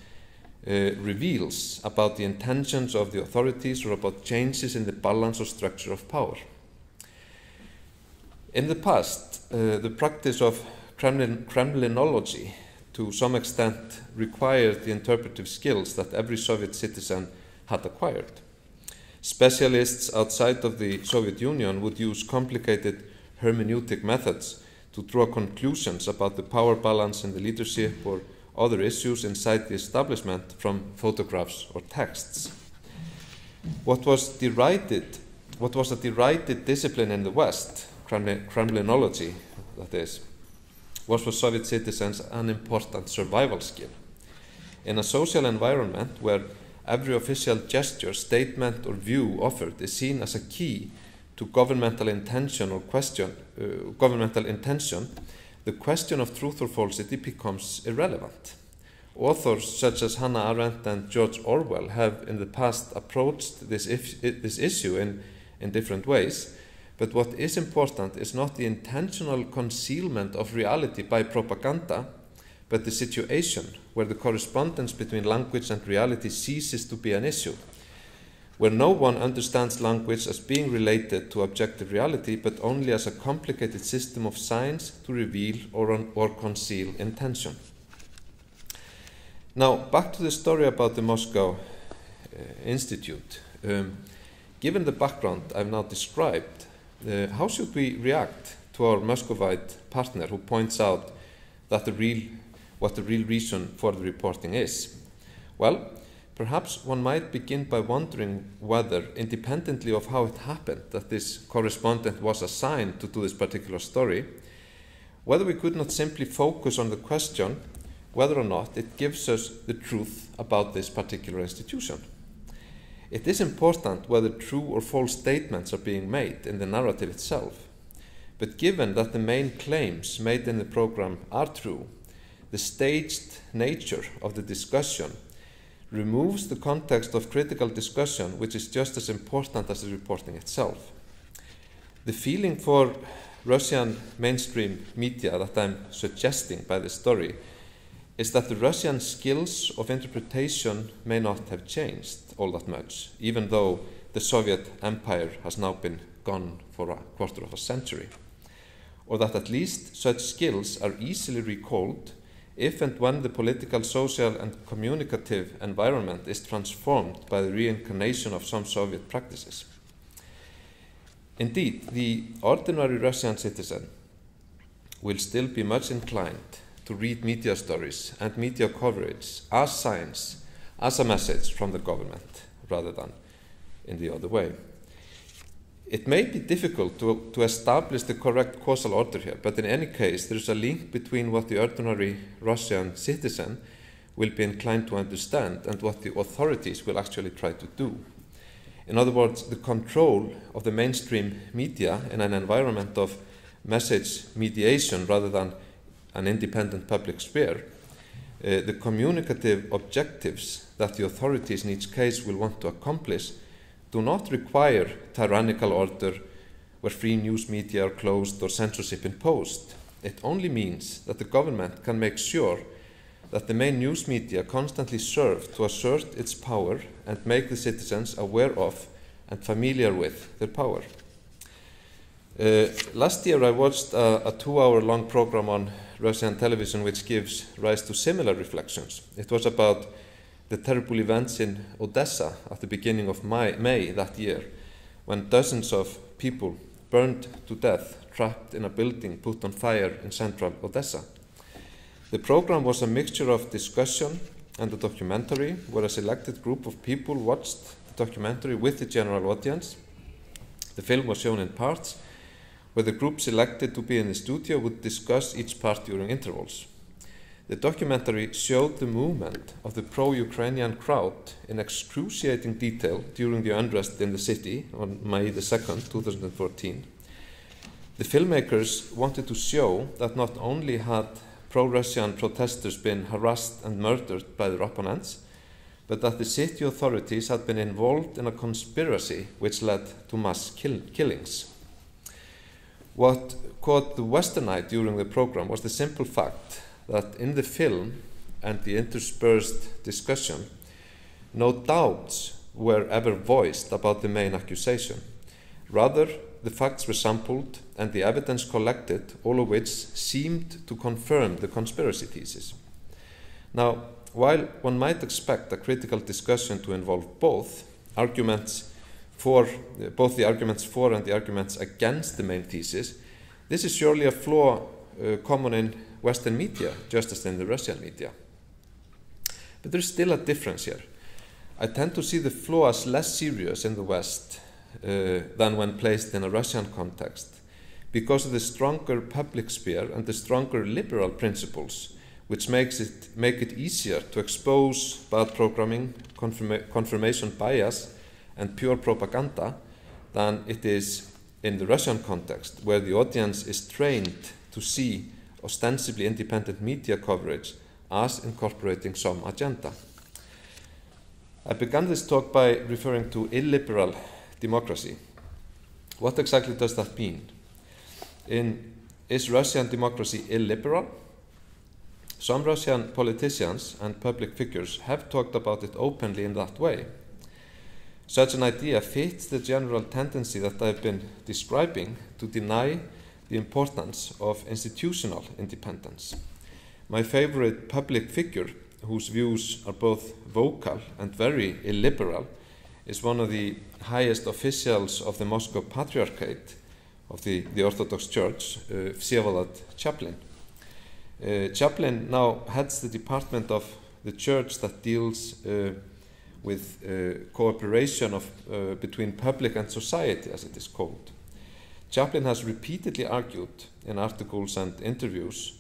reveals about the intentions of the authorities or about changes in the balance or structure of power. In the past, the practice of Kremlinology to some extent required the interpretive skills that every Soviet citizen had acquired. Specialists outside of the Soviet Union would use complicated hermeneutic methods to to draw conclusions about the power balance in the leadership or other issues inside the establishment from photographs or texts. What was a derided discipline in the West, Kremlinology, that is, was for Soviet citizens an important survival skill. In a social environment where every official gesture, statement, or view offered is seen as a key to governmental intention or the question of truth or falsity becomes irrelevant. Authors such as Hannah Arendt and George Orwell have in the past approached this issue in different ways, but what is important is not the intentional concealment of reality by propaganda, but the situation where the correspondence between language and reality ceases to be an issue, where no one understands language as being related to objective reality, but only as a complicated system of signs to reveal or conceal intention. Now, back to the story about the Moscow Institute. Given the background I've now described, how should we react to our Muscovite partner who points out that what the real reason for the reporting is? Well, perhaps one might begin by wondering whether, independently of how it happened that this correspondent was assigned to do this particular story, whether we could not simply focus on the question whether or not it gives us the truth about this particular institution. It is important whether true or false statements are being made in the narrative itself, but given that the main claims made in the program are true, the staged nature of the discussion removes the context of critical discussion, which is just as important as the reporting itself. The feeling for Russian mainstream media that I'm suggesting by this story is that the Russian skills of interpretation may not have changed all that much, even though the Soviet Empire has now been gone for a quarter of a century, or that at least such skills are easily recalled if and when the political, social, and communicative environment is transformed by the reincarnation of some Soviet practices. Indeed, the ordinary Russian citizen will still be much inclined to read media stories and media coverage as signs, as a message from the government, rather than in the other way. It may be difficult to establish the correct causal order here, but in any case, there is a link between what the ordinary Russian citizen will be inclined to understand and what the authorities will actually try to do. In other words, the control of the mainstream media in an environment of message mediation rather than an independent public sphere, the communicative objectives that the authorities in each case will want to accomplish do not require tyrannical order where free news media are closed or censorship imposed. It only means that the government can make sure that the main news media constantly serve to assert its power and make the citizens aware of and familiar with their power. Last year I watched a 2-hour-long program on Russian television which gives rise to similar reflections. It was about the terrible events in Odessa at the beginning of May that year, when dozens of people burned to death, trapped in a building put on fire in central Odessa. The program was a mixture of discussion and a documentary, where a selected group of people watched the documentary with the general audience. The film was shown in parts, where the group selected to be in the studio would discuss each part during intervals. The documentary showed the movement of the pro-Ukrainian crowd in excruciating detail during the unrest in the city on May 2nd, 2014. The filmmakers wanted to show that not only had pro-Russian protesters been harassed and murdered by their opponents, but that the city authorities had been involved in a conspiracy which led to mass killings. What caught the Western eye during the program was the simple fact that in the film and the interspersed discussion, no doubts were ever voiced about the main accusation. Rather, the facts were sampled and the evidence collected, all of which seemed to confirm the conspiracy thesis. Now, while one might expect a critical discussion to involve both the arguments for and the arguments against the main thesis, this is surely a flaw common in Western media, just as in the Russian media. But there's still a difference here. I tend to see the flaw as less serious in the West than when placed in a Russian context, because of the stronger public sphere and the stronger liberal principles, which make it easier to expose bad programming, confirmation bias, and pure propaganda than it is in the Russian context, where the audience is trained to see ostensibly independent media coverage as incorporating some agenda. I began this talk by referring to illiberal democracy. What exactly does that mean? Is Russian democracy illiberal? Some Russian politicians and public figures have talked about it openly in that way. Such an idea fits the general tendency that I've been describing to deny the importance of institutional independence. My favorite public figure, whose views are both vocal and very illiberal, is one of the highest officials of the Moscow Patriarchate of the Orthodox Church, Vsevolod Chaplin. Chaplin now heads the department of the church that deals with cooperation between public and society, as it is called. Chaplin has repeatedly argued in articles and interviews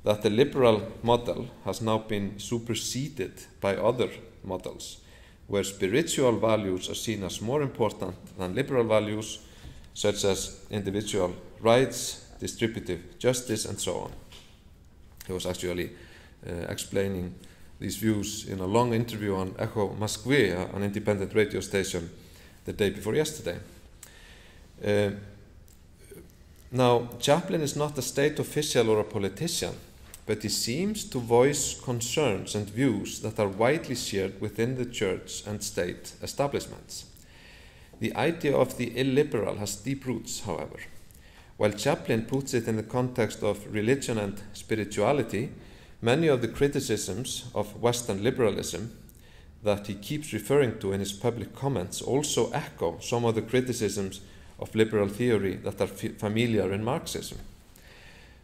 that the liberal model has now been superseded by other models, where spiritual values are seen as more important than liberal values, such as individual rights, distributive justice, and so on. He was actually explaining these views in a long interview on Echo Moskvu, an independent radio station, the day before yesterday. Now, Chaplin is not a state official or a politician, but he seems to voice concerns and views that are widely shared within the church and state establishments. The idea of the illiberal has deep roots, however. While Chaplin puts it in the context of religion and spirituality, many of the criticisms of Western liberalism that he keeps referring to in his public comments also echo some of the criticisms of liberal theory that are familiar in Marxism.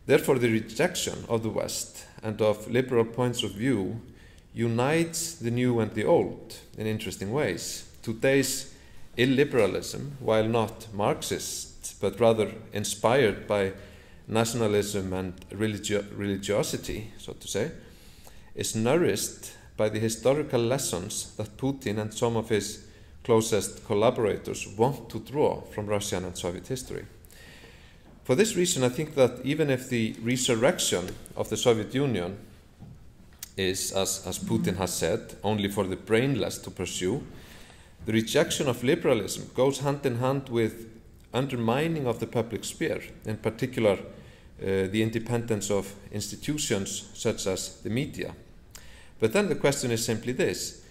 Therefore, the rejection of the West and of liberal points of view unites the new and the old in interesting ways. Today's illiberalism, while not Marxist, but rather inspired by nationalism and religiosity, so to say, is nourished by the historical lessons that Putin and some of his closest collaborators want to draw from Russian and Soviet history. For this reason, I think that even if the resurrection of the Soviet Union is, as Putin has said, only for the brainless to pursue, the rejection of liberalism goes hand in hand with undermining of the public sphere, in particular the independence of institutions such as the media. But then the question is simply this: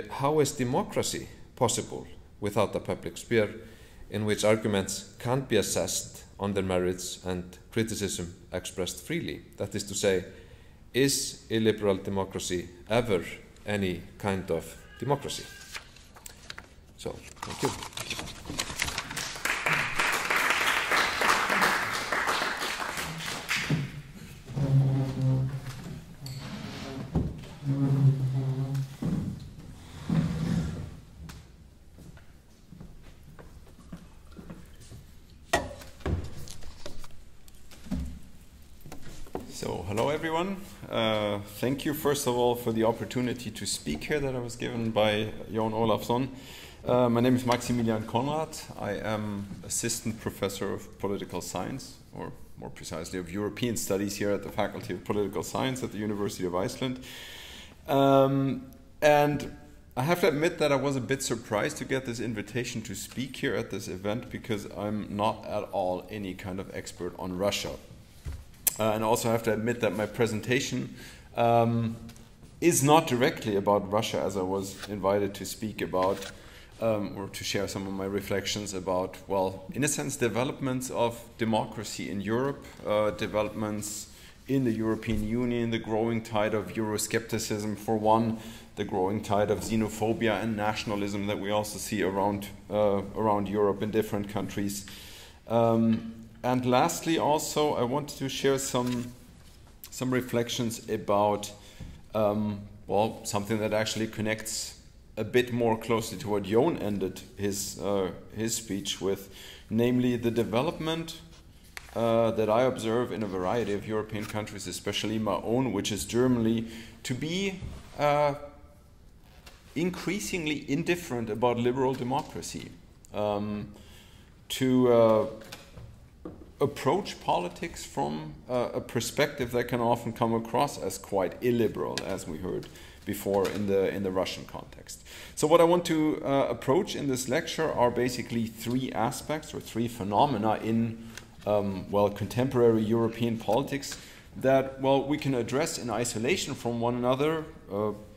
how is democracy possible without a public sphere in which arguments can be assessed on their merits and criticism expressed freely? That is to say, is illiberal democracy ever any kind of democracy? So, thank you. So, hello everyone. Thank you first of all for the opportunity to speak here that I was given by Jón Ólafsson. My name is Maximilian Conrad. I am assistant professor of political science, or more precisely of European studies here at the Faculty of Political Science at the University of Iceland. And I have to admit that I was a bit surprised to get this invitation to speak here at this event, because I'm not at all any kind of expert on Russia. And also I have to admit that my presentation is not directly about Russia, as I was invited to speak about or to share some of my reflections about, well, in a sense, developments of democracy in Europe, developments in the European Union, the growing tide of Euroscepticism for one, the growing tide of xenophobia and nationalism that we also see around Europe in different countries. And lastly, also, I wanted to share some reflections about, well, something that actually connects a bit more closely to what Jón ended his speech with, namely the development that I observe in a variety of European countries, especially my own, which is Germany, to be increasingly indifferent about liberal democracy, to approach politics from a perspective that can often come across as quite illiberal, as we heard before in the Russian context. So what I want to approach in this lecture are basically three aspects or three phenomena in well, contemporary European politics that, well, we can address in isolation from one another,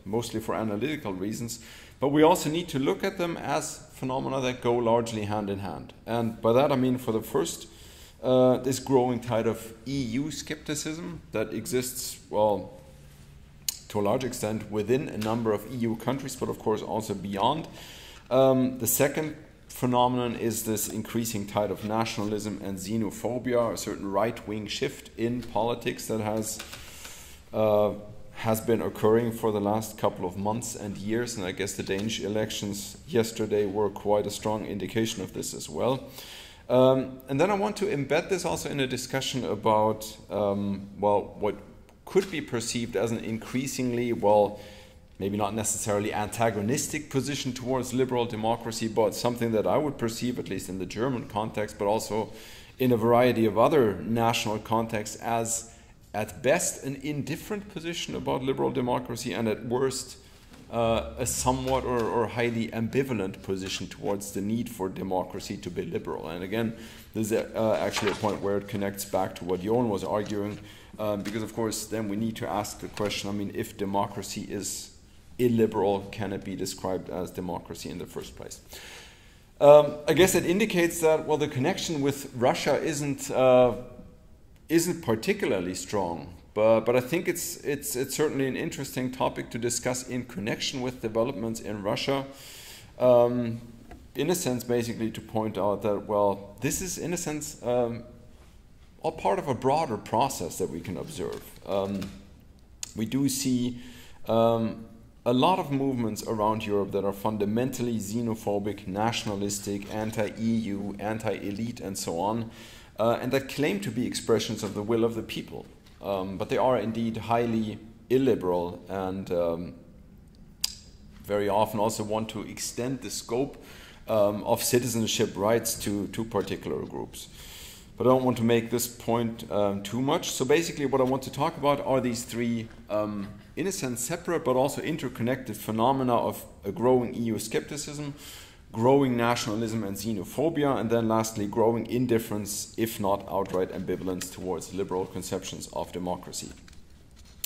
mostly for analytical reasons, but we also need to look at them as phenomena that go largely hand in hand. And by that I mean, for the first, this growing tide of EU skepticism that exists, well, to a large extent within a number of EU countries, but of course also beyond. The second phenomenon is this increasing tide of nationalism and xenophobia, a certain right-wing shift in politics that has been occurring for the last couple of months and years, and I guess the Danish elections yesterday were quite a strong indication of this as well. And then I want to embed this also in a discussion about, well, what could be perceived as an increasingly, well, maybe not necessarily antagonistic position towards liberal democracy, but something that I would perceive, at least in the German context, but also in a variety of other national contexts, as at best an indifferent position about liberal democracy, and at worst a somewhat or highly ambivalent position towards the need for democracy to be liberal. And again, this is actually a point where it connects back to what Jón was arguing, because of course then we need to ask the question, I mean, if democracy is illiberal, can it be described as democracy in the first place? I guess it indicates that, well, the connection with Russia isn't particularly strong, but I think it's certainly an interesting topic to discuss in connection with developments in Russia. In a sense, basically to point out that, well, this is in a sense all part of a broader process that we can observe. We do see a lot of movements around Europe that are fundamentally xenophobic, nationalistic, anti-EU, anti-elite, and so on, and that claim to be expressions of the will of the people. But they are indeed highly illiberal and very often also want to extend the scope of citizenship rights to particular groups. But I don't want to make this point too much. So basically what I want to talk about are these three, in a sense, separate but also interconnected phenomena of a growing EU skepticism, growing nationalism and xenophobia, and then lastly, growing indifference, if not outright ambivalence, towards liberal conceptions of democracy.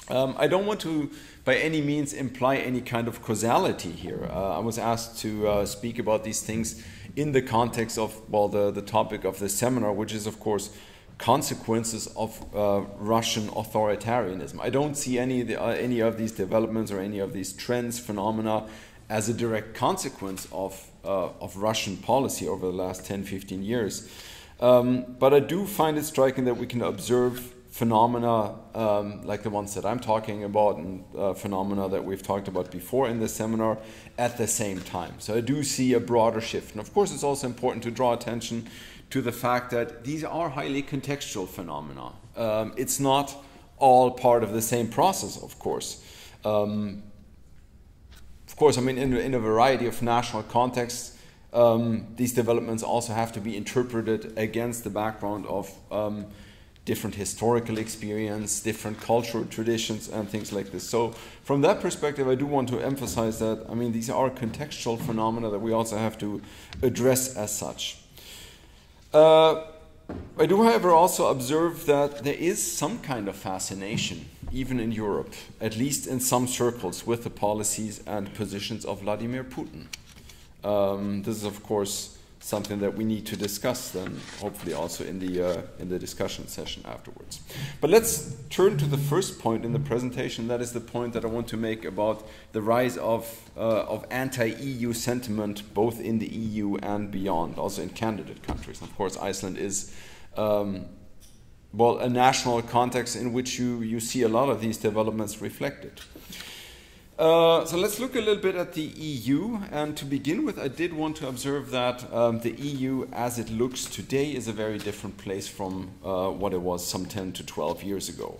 I don't want to, by any means, imply any kind of causality here. I was asked to speak about these things in the context of, well, the topic of this seminar, which is, of course, consequences of Russian authoritarianism. I don't see any of these developments or any of these trends, phenomena, as a direct consequence of Russian policy over the last 10, 15 years. But I do find it striking that we can observe phenomena like the ones that I'm talking about, and phenomena that we've talked about before in this seminar at the same time. So I do see a broader shift. And of course, it's also important to draw attention to the fact that these are highly contextual phenomena. It's not all part of the same process, of course. Of course, I mean, in a variety of national contexts, these developments also have to be interpreted against the background of different historical experience, different cultural traditions, and things like this. So from that perspective, I do want to emphasize that, I mean, these are contextual phenomena that we also have to address as such. I do, however, also observe that there is some kind of fascination, even in Europe, at least in some circles, with the policies and positions of Vladimir Putin. This is, of course, something that we need to discuss then, hopefully also in the discussion session afterwards. But let's turn to the first point in the presentation. That is the point that I want to make about the rise of anti-EU sentiment, both in the EU and beyond, also in candidate countries. Of course, Iceland is well, a national context in which you see a lot of these developments reflected. So let's look a little bit at the EU, and to begin with, I did want to observe that the EU as it looks today is a very different place from what it was some 10 to 12 years ago.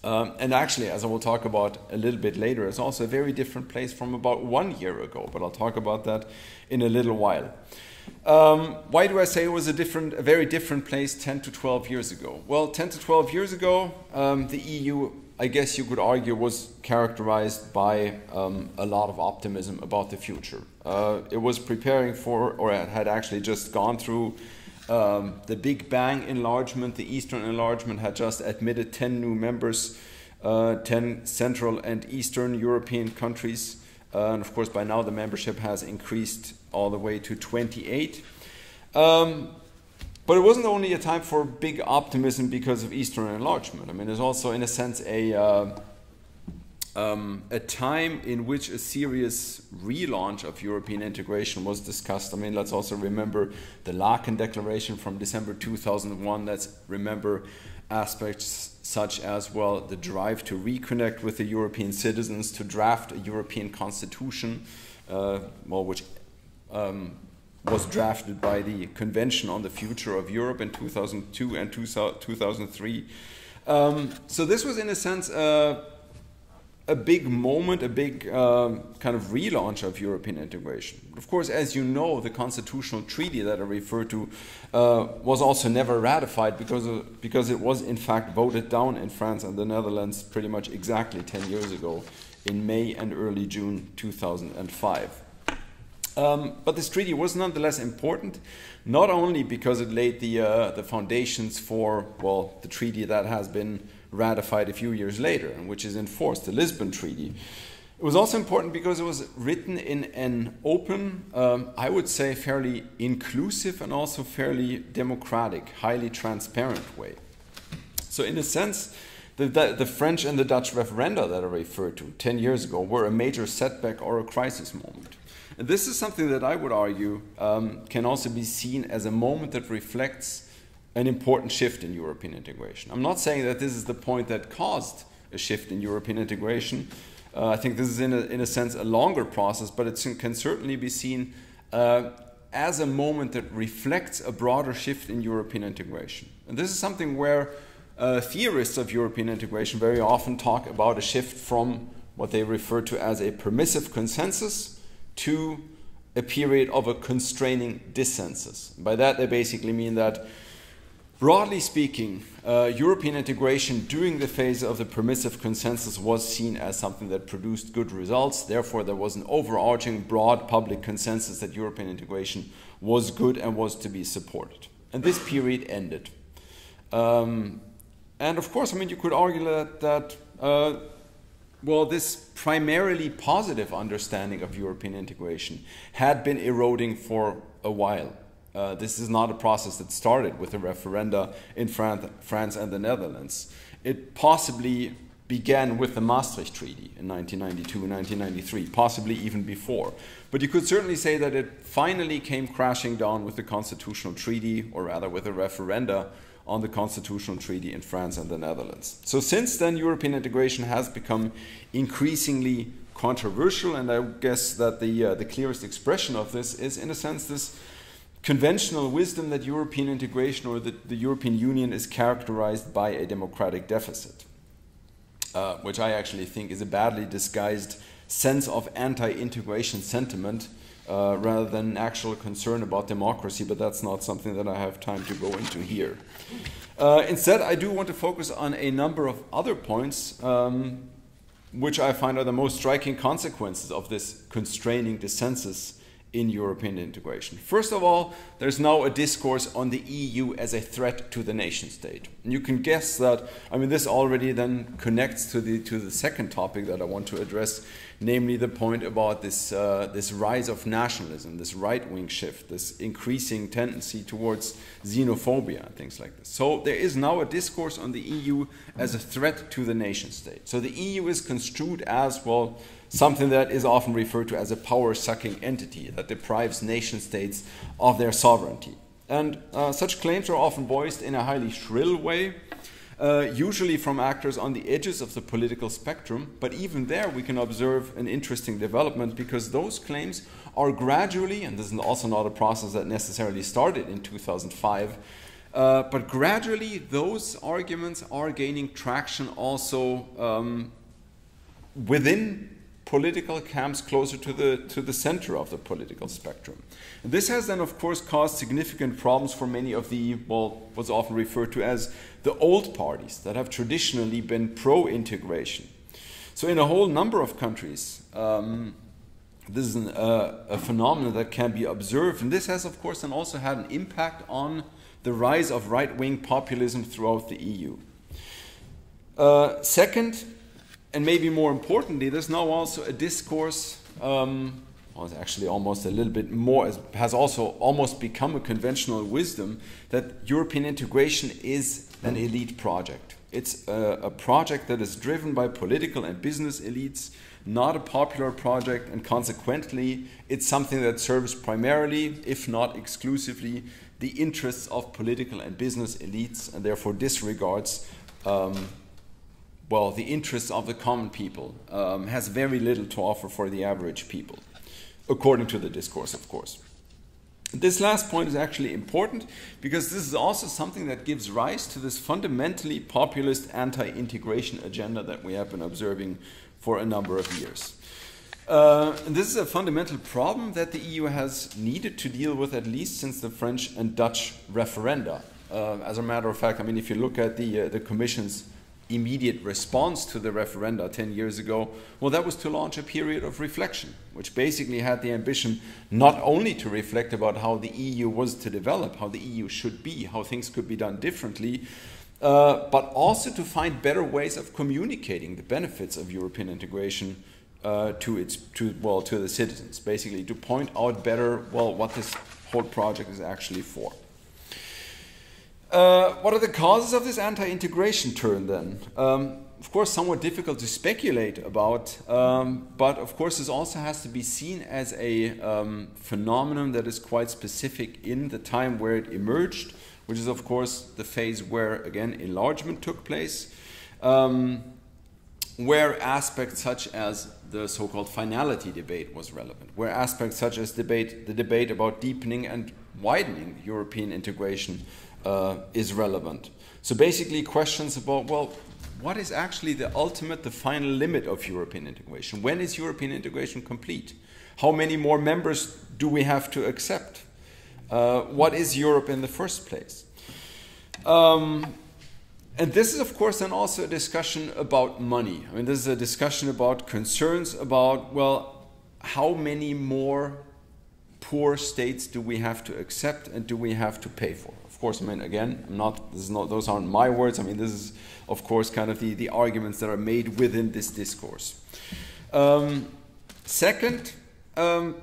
And actually, as I will talk about a little bit later, it's also a very different place from about 1 year ago, but I'll talk about that in a little while. Why do I say it was a very different place 10 to 12 years ago? Well, 10 to 12 years ago, the EU, I guess you could argue, was characterized by a lot of optimism about the future. It was preparing for, or it had actually just gone through the Big Bang enlargement. The Eastern enlargement had just admitted 10 new members, 10 Central and Eastern European countries. And of course, by now the membership has increased all the way to 28. But it wasn't only a time for big optimism because of Eastern enlargement. I mean, there's also, in a sense, a time in which a serious relaunch of European integration was discussed. I mean, let's also remember the Laeken Declaration from December 2001. Let's remember aspects such as, well, the drive to reconnect with the European citizens, to draft a European constitution, which was drafted by the Convention on the Future of Europe in 2002 and 2003. So this was, in a sense, a big moment, a big kind of relaunch of European integration. Of course, as you know, the constitutional treaty that I referred to was also never ratified because it was in fact voted down in France and the Netherlands pretty much exactly 10 years ago in May and early June 2005. But this treaty was nonetheless important, not only because it laid the foundations for, well, the treaty that has been ratified a few years later and which is enforced, the Lisbon Treaty. It was also important because it was written in an open, I would say fairly inclusive and also fairly democratic, highly transparent way. So in a sense, the French and the Dutch referenda that I referred to 10 years ago were a major setback or a crisis moment. And this is something that I would argue can also be seen as a moment that reflects an important shift in European integration. I'm not saying that this is the point that caused a shift in European integration. I think this is, in a sense, a longer process, but it can certainly be seen as a moment that reflects a broader shift in European integration. And this is something where theorists of European integration very often talk about a shift from what they refer to as a permissive consensus to a period of a constraining dissensus. By that, they basically mean that, broadly speaking, European integration during the phase of the permissive consensus was seen as something that produced good results. Therefore, there was an overarching broad public consensus that European integration was good and was to be supported. And this period ended. And of course, I mean, you could argue that this primarily positive understanding of European integration had been eroding for a while. This is not a process that started with the referenda in France and the Netherlands. It possibly began with the Maastricht Treaty in 1992 and 1993, possibly even before. But you could certainly say that it finally came crashing down with the Constitutional Treaty, or rather with the referenda on the Constitutional Treaty in France and the Netherlands. So since then, European integration has become increasingly controversial, and I guess that the clearest expression of this is, in a sense, this conventional wisdom that European integration or the European Union is characterized by a democratic deficit, which I actually think is a badly disguised sense of anti-integration sentiment rather than actual concern about democracy, but that's not something that I have time to go into here. Instead, I do want to focus on a number of other points which I find are the most striking consequences of this constraining dissensus in European integration. First of all, there's now a discourse on the EU as a threat to the nation state. And you can guess that, I mean, this already then connects to the second topic that I want to address, namely the point about this rise of nationalism, this right-wing shift, this increasing tendency towards xenophobia and things like this. So there is now a discourse on the EU as a threat to the nation state. So the EU is construed as, well, something that is often referred to as a power-sucking entity that deprives nation states of their sovereignty. And such claims are often voiced in a highly shrill way, usually from actors on the edges of the political spectrum. But even there we can observe an interesting development, because those claims are gradually, and this is also not a process that necessarily started in 2005, but gradually those arguments are gaining traction also within political camps closer to the center of the political spectrum. And this has then, of course, caused significant problems for many of the, well, what's often referred to as the old parties that have traditionally been pro-integration. So in a whole number of countries, this is a phenomenon that can be observed, and this has, of course, then also had an impact on the rise of right-wing populism throughout the EU. Second, and maybe more importantly, there's now also a discourse, well, it's actually almost a little bit more, has also almost become a conventional wisdom, that European integration is an elite project. It's a project that is driven by political and business elites, not a popular project, and consequently it's something that serves primarily, if not exclusively, the interests of political and business elites, and therefore disregards well, the interests of the common people, has very little to offer for the average people, according to the discourse, of course. This last point is actually important, because this is also something that gives rise to this fundamentally populist anti-integration agenda that we have been observing for a number of years. And this is a fundamental problem that the EU has needed to deal with, at least since the French and Dutch referenda. As a matter of fact, I mean, if you look at the Commission's immediate response to the referenda 10 years ago, well, that was to launch a period of reflection, which basically had the ambition not only to reflect about how the EU was to develop, how the EU should be, how things could be done differently, but also to find better ways of communicating the benefits of European integration to the citizens, basically to point out better, well, what this whole project is actually for. What are the causes of this anti-integration turn then? Of course, somewhat difficult to speculate about, but of course this also has to be seen as a phenomenon that is quite specific in the time where it emerged, which is of course the phase where, again, enlargement took place, where aspects such as the so-called finality debate was relevant, where aspects such as the debate about deepening and widening European integration is relevant. So basically questions about, well, what is actually the ultimate, the final limit of European integration? When is European integration complete? How many more members do we have to accept? What is Europe in the first place? And this is, of course, then also a discussion about money. I mean, this is a discussion about concerns about, well, how many more poor states do we have to accept and do we have to pay for? Of course, I mean, again, those aren't my words. I mean, this is, of course, kind of the arguments that are made within this discourse. Second, an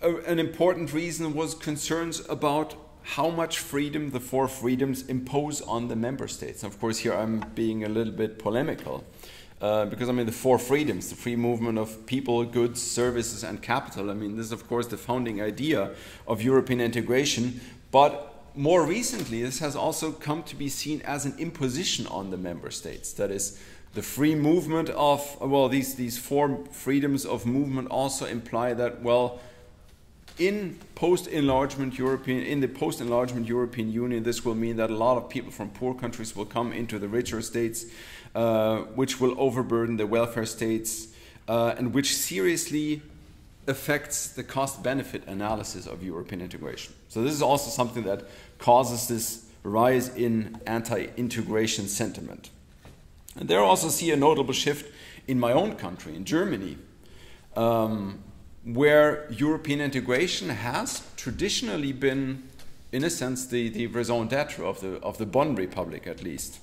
important reason was concerns about how much freedom the four freedoms impose on the member states. And of course, here I'm being a little bit polemical. Because, I mean, the four freedoms, the free movement of people, goods, services, and capital, I mean, this is, of course, the founding idea of European integration. But more recently, this has also come to be seen as an imposition on the member states. That is, the free movement of, well, these four freedoms of movement also imply that, well, in the post-enlargement European Union, this will mean that a lot of people from poor countries will come into the richer states, which will overburden the welfare states, and which seriously affects the cost-benefit analysis of European integration. So this is also something that causes this rise in anti-integration sentiment. And there I also see a notable shift in my own country, in Germany, where European integration has traditionally been, in a sense, the raison d'etre of the Bonn Republic, at least.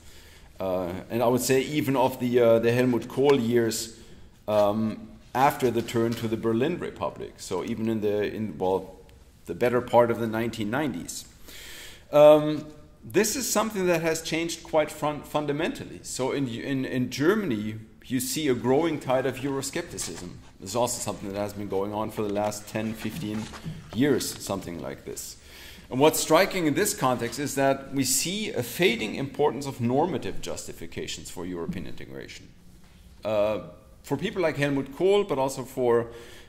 And I would say even of the Helmut Kohl years after the turn to the Berlin Republic. So even in the better part of the 1990s. This is something that has changed quite fundamentally. So in Germany, you see a growing tide of Euroscepticism. This is also something that has been going on for the last 10, 15 years, something like this. And what's striking in this context is that we see a fading importance of normative justifications for European integration. For people like Helmut Kohl, but also for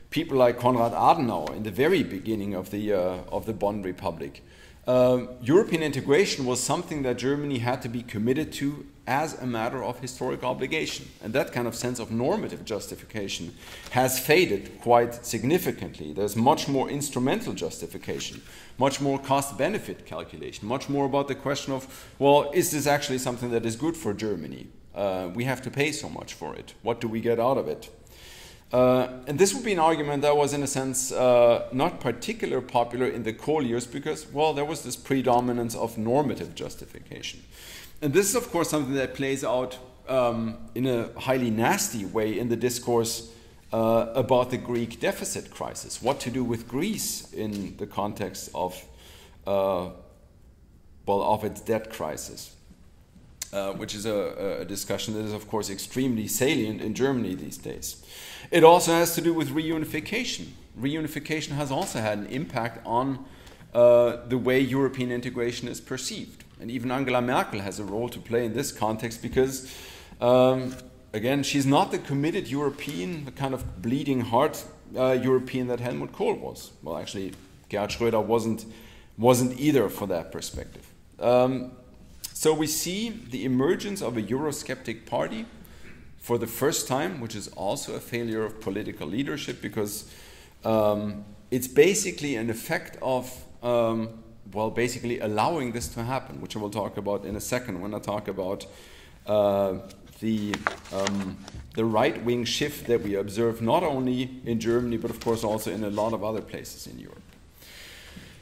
people like Konrad Adenauer in the very beginning of the Bonn Republic, European integration was something that Germany had to be committed to as a matter of historic obligation. And that kind of sense of normative justification has faded quite significantly. There's much more instrumental justification, much more cost-benefit calculation, much more about the question of, well, is this actually something that is good for Germany? We have to pay so much for it. What do we get out of it? And this would be an argument that was, in a sense, not particularly popular in the Kohl years because, well, there was this predominance of normative justification. And this is, of course, something that plays out in a highly nasty way in the discourse about the Greek deficit crisis. What to do with Greece in the context of its debt crisis, which is a discussion that is, of course, extremely salient in Germany these days. It also has to do with reunification. Reunification has also had an impact on the way European integration is perceived. And even Angela Merkel has a role to play in this context because, again, she's not the committed European, the kind of bleeding heart European that Helmut Kohl was. Well, actually, Gerhard Schröder wasn't either for that perspective. So we see the emergence of a Eurosceptic party for the first time, which is also a failure of political leadership because it's basically an effect of basically allowing this to happen, which I will talk about in a second when I talk about the right-wing shift that we observe not only in Germany, but of course also in a lot of other places in Europe.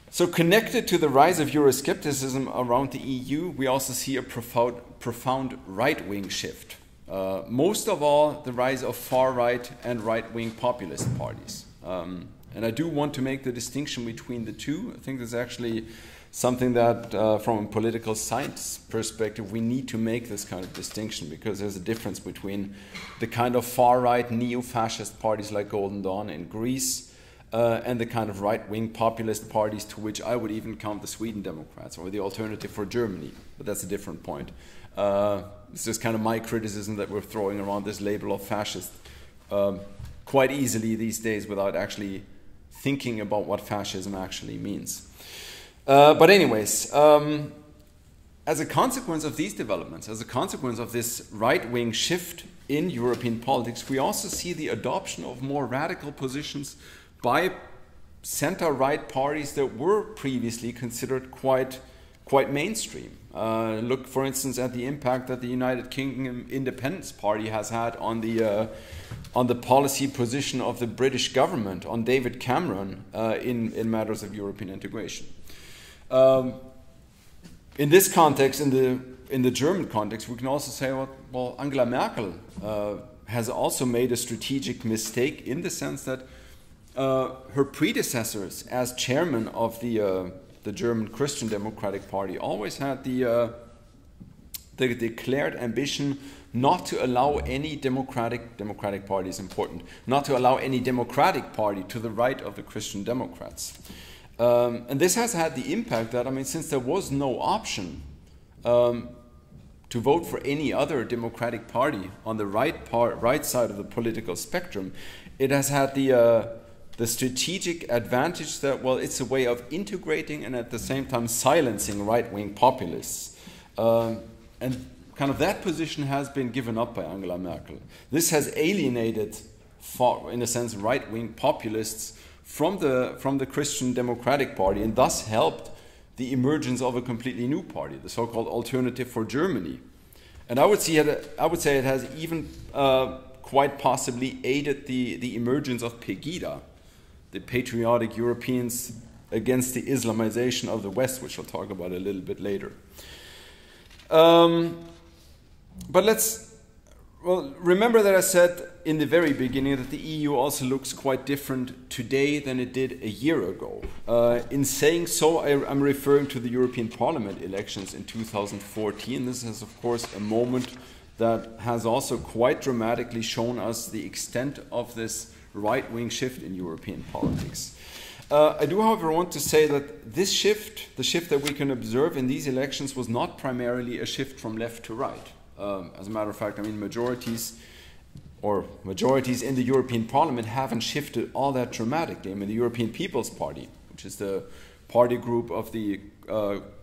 So connected to the rise of Euroscepticism around the EU, we also see a profound right-wing shift. Most of all, the rise of far-right and right-wing populist parties. And I do want to make the distinction between the two. I think there's actually something that, from a political science perspective, we need to make this kind of distinction because there's a difference between the kind of far-right neo-fascist parties like Golden Dawn in Greece and the kind of right-wing populist parties to which I would even count the Sweden Democrats or the Alternative for Germany. But that's a different point. It's just kind of my criticism that we're throwing around this label of fascist quite easily these days without actually thinking about what fascism actually means. But anyways, as a consequence of these developments, as a consequence of this right-wing shift in European politics, we also see the adoption of more radical positions by center-right parties that were previously considered quite mainstream. Look, for instance, at the impact that the United Kingdom Independence Party has had on the policy position of the British government, on David Cameron in matters of European integration. In this context, in the German context, we can also say, well, Angela Merkel has also made a strategic mistake in the sense that her predecessors as chairman of the German Christian Democratic Party always had the declared ambition not to allow any democratic party is important, not to allow any democratic party to the right of the Christian Democrats. And this has had the impact that, since there was no option to vote for any other democratic party on the right side of the political spectrum, it has had the strategic advantage that, well, it's a way of integrating and at the same time silencing right-wing populists. And kind of that position has been given up by Angela Merkel. This has alienated, in a sense, right-wing populists from the Christian Democratic Party and thus helped the emergence of a completely new party, the so-called Alternative for Germany. And I would say it has even quite possibly aided the emergence of Pegida, the patriotic Europeans against the Islamization of the West, which I'll talk about a little bit later. But remember that I said in the very beginning that the EU also looks quite different today than it did a year ago. In saying so, I'm referring to the European Parliament elections in 2014. This is, of course, a moment that has also quite dramatically shown us the extent of this right-wing shift in European politics. I do, however, want to say that this shift, the shift that we can observe in these elections, was not primarily a shift from left to right. As a matter of fact, I mean, majorities in the European Parliament haven't shifted all that dramatically. I mean, the European People's Party, which is the party group of the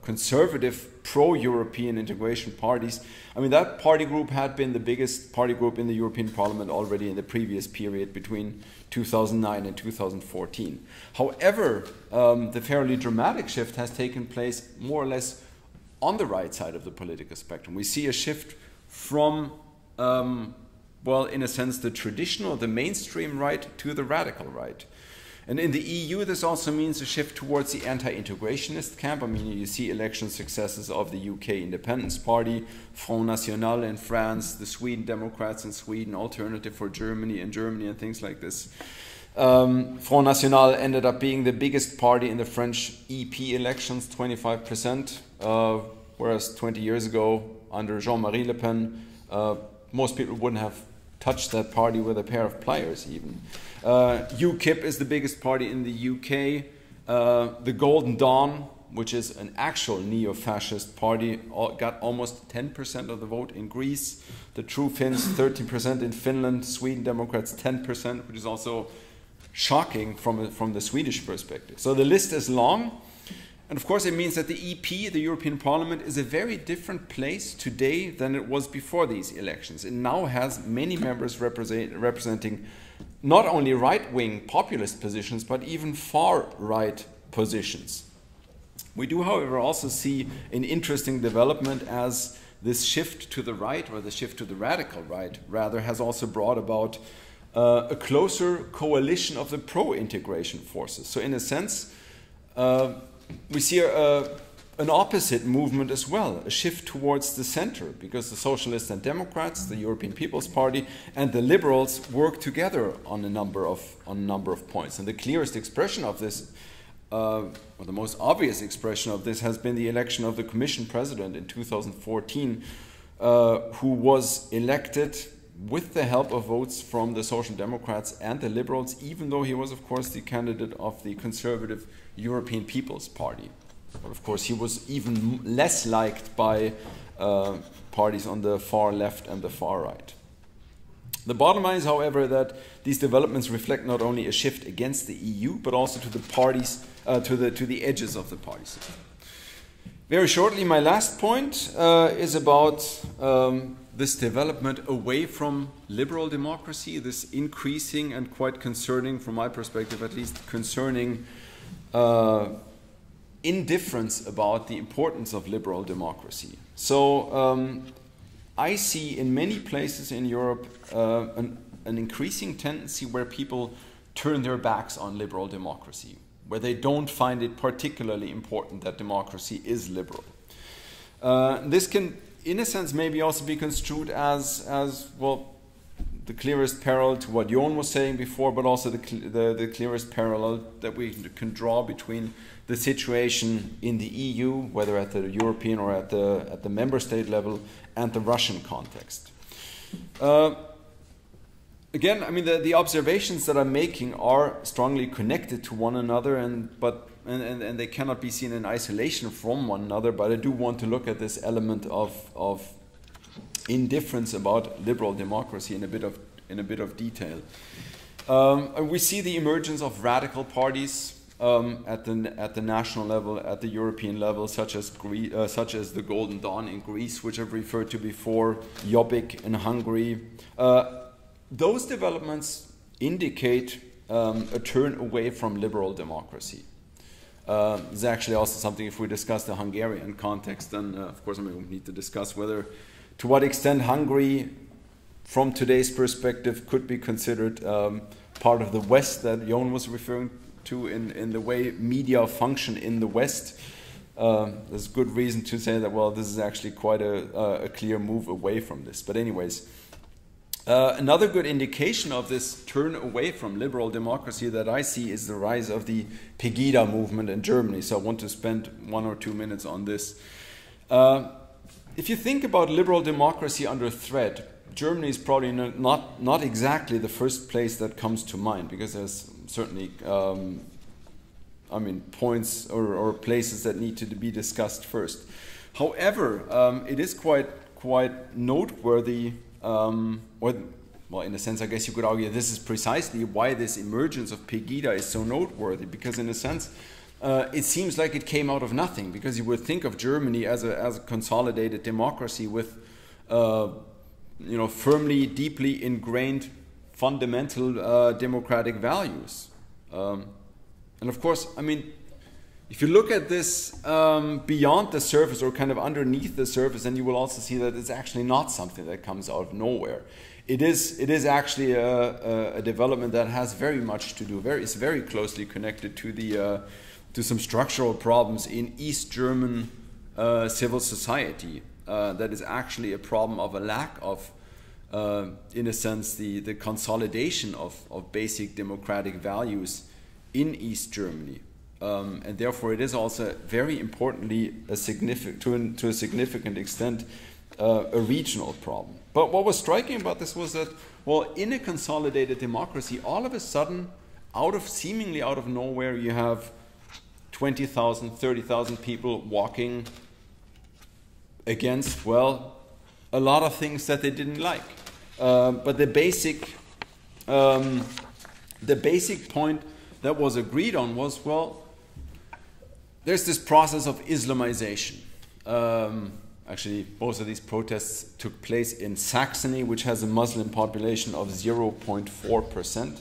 conservative pro-European integration parties, I mean, that party group had been the biggest party group in the European Parliament already in the previous period between 2009 and 2014. However, the fairly dramatic shift has taken place more or less on the right side of the political spectrum. We see a shift from, well, in a sense, the traditional, the mainstream right to the radical right. And in the EU, this also means a shift towards the anti-integrationist camp. I mean, you see election successes of the UK Independence Party, Front National in France, the Sweden Democrats in Sweden, Alternative for Germany in Germany, and things like this. Front National ended up being the biggest party in the French EP elections, 25%, whereas 20 years ago, under Jean-Marie Le Pen, most people wouldn't have touched that party with a pair of pliers even. UKIP is the biggest party in the UK. The Golden Dawn, which is an actual neo-fascist party, got almost 10% of the vote in Greece. The True Finns, 13% in Finland. Sweden Democrats, 10%, which is also shocking from the Swedish perspective. So the list is long. And of course, it means that the EP, the European Parliament, is a very different place today than it was before these elections. It now has many members representing not only right-wing populist positions, but even far-right positions. We do, however, also see an interesting development as this shift to the right, or the shift to the radical right, rather, has also brought about a closer coalition of the pro-integration forces. So in a sense, we see an opposite movement as well, a shift towards the center, because the Socialists and Democrats, the European People's Party, and the Liberals work together on a number of points. And the clearest expression of this, or the most obvious expression of this, has been the election of the Commission President in 2014, who was elected with the help of votes from the Social Democrats and the Liberals, even though he was, of course, the candidate of the conservative European People's Party. But of course, he was even less liked by parties on the far left and the far right. The bottom line is, however, that these developments reflect not only a shift against the EU, but also to the parties, to the edges of the party system. Very shortly, my last point is about this development away from liberal democracy, this increasing and quite concerning, from my perspective at least, concerning indifference about the importance of liberal democracy. So I see in many places in Europe an increasing tendency where people turn their backs on liberal democracy, where they don't find it particularly important that democracy is liberal. This can, in a sense, maybe also be construed as well, the clearest parallel to what Jón was saying before, but also the clearest parallel that we can draw between the situation in the EU, whether at the European or at the member state level, and the Russian context. Again, I mean, the observations that I'm making are strongly connected to one another, and they cannot be seen in isolation from one another. But I do want to look at this element of indifference about liberal democracy in a bit of detail. We see the emergence of radical parties at the national level, at the European level, such as the Golden Dawn in Greece, which I've referred to before, Jobbik in Hungary. Those developments indicate a turn away from liberal democracy. This is actually also something, if we discuss the Hungarian context, then of course we need to discuss to what extent Hungary, from today's perspective, could be considered part of the West that Jón was referring to in the way media function in the West. There's good reason to say that, well, this is actually quite a clear move away from this. But anyways, another good indication of this turn away from liberal democracy that I see is the rise of the Pegida movement in Germany. So I want to spend 1 or 2 minutes on this. If you think about liberal democracy under threat, Germany is probably not exactly the first place that comes to mind, because there's certainly points or places that need to be discussed first. However, it is quite noteworthy, well, in a sense, I guess you could argue this is precisely why this emergence of Pegida is so noteworthy, because in a sense, it seems like it came out of nothing, because you would think of Germany as a consolidated democracy with, firmly, deeply ingrained fundamental democratic values. And of course, if you look at this beyond the surface or kind of underneath the surface, then you will also see that it's actually not something that comes out of nowhere. It is actually a development that has very much to do, is very closely connected to some structural problems in East German civil society. That is actually a problem of a lack of, in a sense, the consolidation of basic democratic values in East Germany. And therefore it is also very importantly to a significant extent a regional problem. But what was striking about this was that, well, in a consolidated democracy, all of a sudden, seemingly out of nowhere, you have 20,000, 30,000 people walking against, well, a lot of things that they didn't like. But the basic point that was agreed on was, well, there's this process of Islamization. Actually, most of these protests took place in Saxony, which has a Muslim population of 0.4%.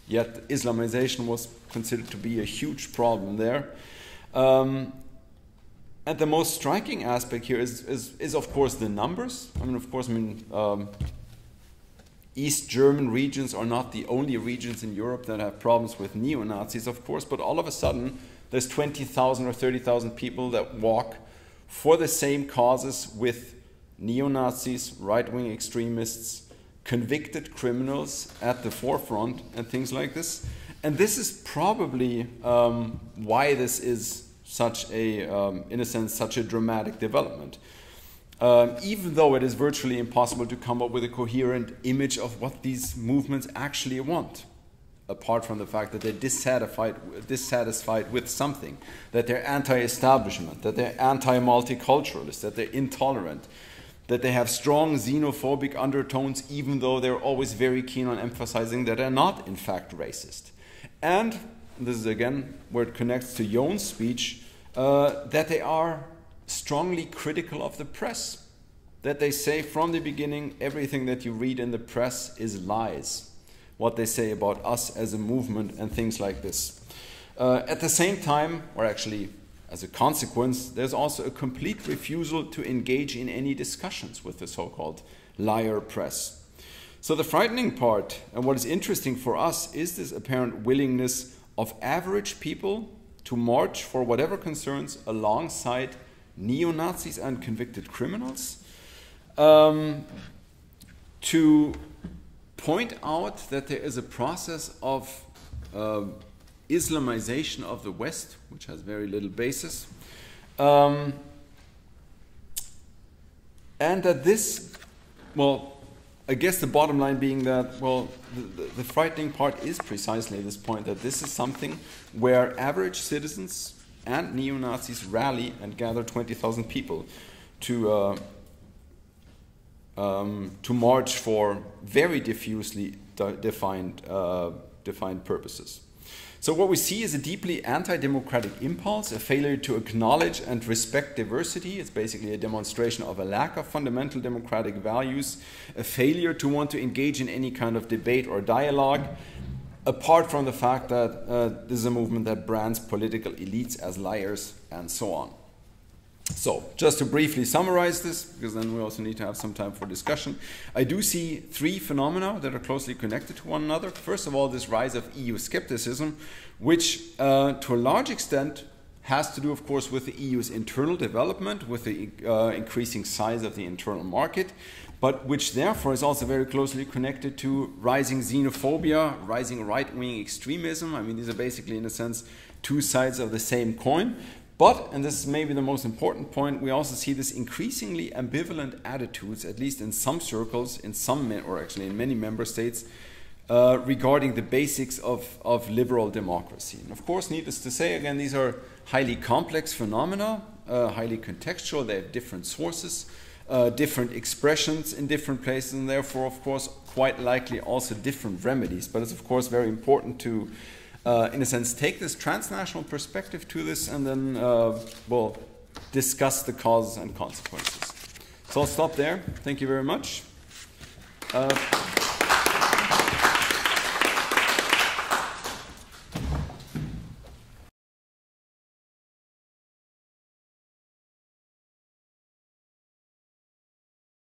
Yet Islamization was considered to be a huge problem there. And the most striking aspect here is of course the numbers. East German regions are not the only regions in Europe that have problems with neo-Nazis, of course, but all of a sudden there's 20,000 or 30,000 people that walk for the same causes with neo-Nazis, right-wing extremists, convicted criminals at the forefront and things like this. And this is probably why this is such a, in a sense, such a dramatic development. Even though it is virtually impossible to come up with a coherent image of what these movements actually want, apart from the fact that they're dissatisfied with something, that they're anti-establishment, that they're anti-multiculturalist, that they're intolerant, that they have strong xenophobic undertones, even though they're always very keen on emphasizing that they're not, in fact, racist. And this is, again, where it connects to Jón's speech, that they are strongly critical of the press, that they say from the beginning everything that you read in the press is lies, what they say about us as a movement and things like this. At the same time, or actually as a consequence, there's also a complete refusal to engage in any discussions with the so-called liar press. So the frightening part, and what is interesting for us, is this apparent willingness of average people to march for whatever concerns alongside neo-Nazis and convicted criminals, to point out that there is a process of Islamization of the West, which has very little basis, and that this, well, I guess the bottom line being that, well, the frightening part is precisely this point, that this is something where average citizens and neo-Nazis rally and gather 20,000 people to march for very diffusely defined purposes. So what we see is a deeply anti-democratic impulse, a failure to acknowledge and respect diversity. It's basically a demonstration of a lack of fundamental democratic values, a failure to want to engage in any kind of debate or dialogue, apart from the fact that this is a movement that brands political elites as liars and so on. So, just to briefly summarize this, because then we also need to have some time for discussion, I do see three phenomena that are closely connected to one another. First of all, this rise of EU skepticism, which to a large extent has to do, of course, with the EU's internal development, with the increasing size of the internal market, but which therefore is also very closely connected to rising xenophobia, rising right-wing extremism. I mean, these are basically, in a sense, two sides of the same coin. But, and this is maybe the most important point, we also see this increasingly ambivalent attitudes, at least in some circles, or actually in many member states, regarding the basics of liberal democracy. And of course, needless to say, again, these are highly complex phenomena, highly contextual. They have different sources, different expressions in different places, and therefore, of course, quite likely also different remedies. But it's, of course, very important to, in a sense, take this transnational perspective to this and then, well, discuss the causes and consequences. So I'll stop there. Thank you very much.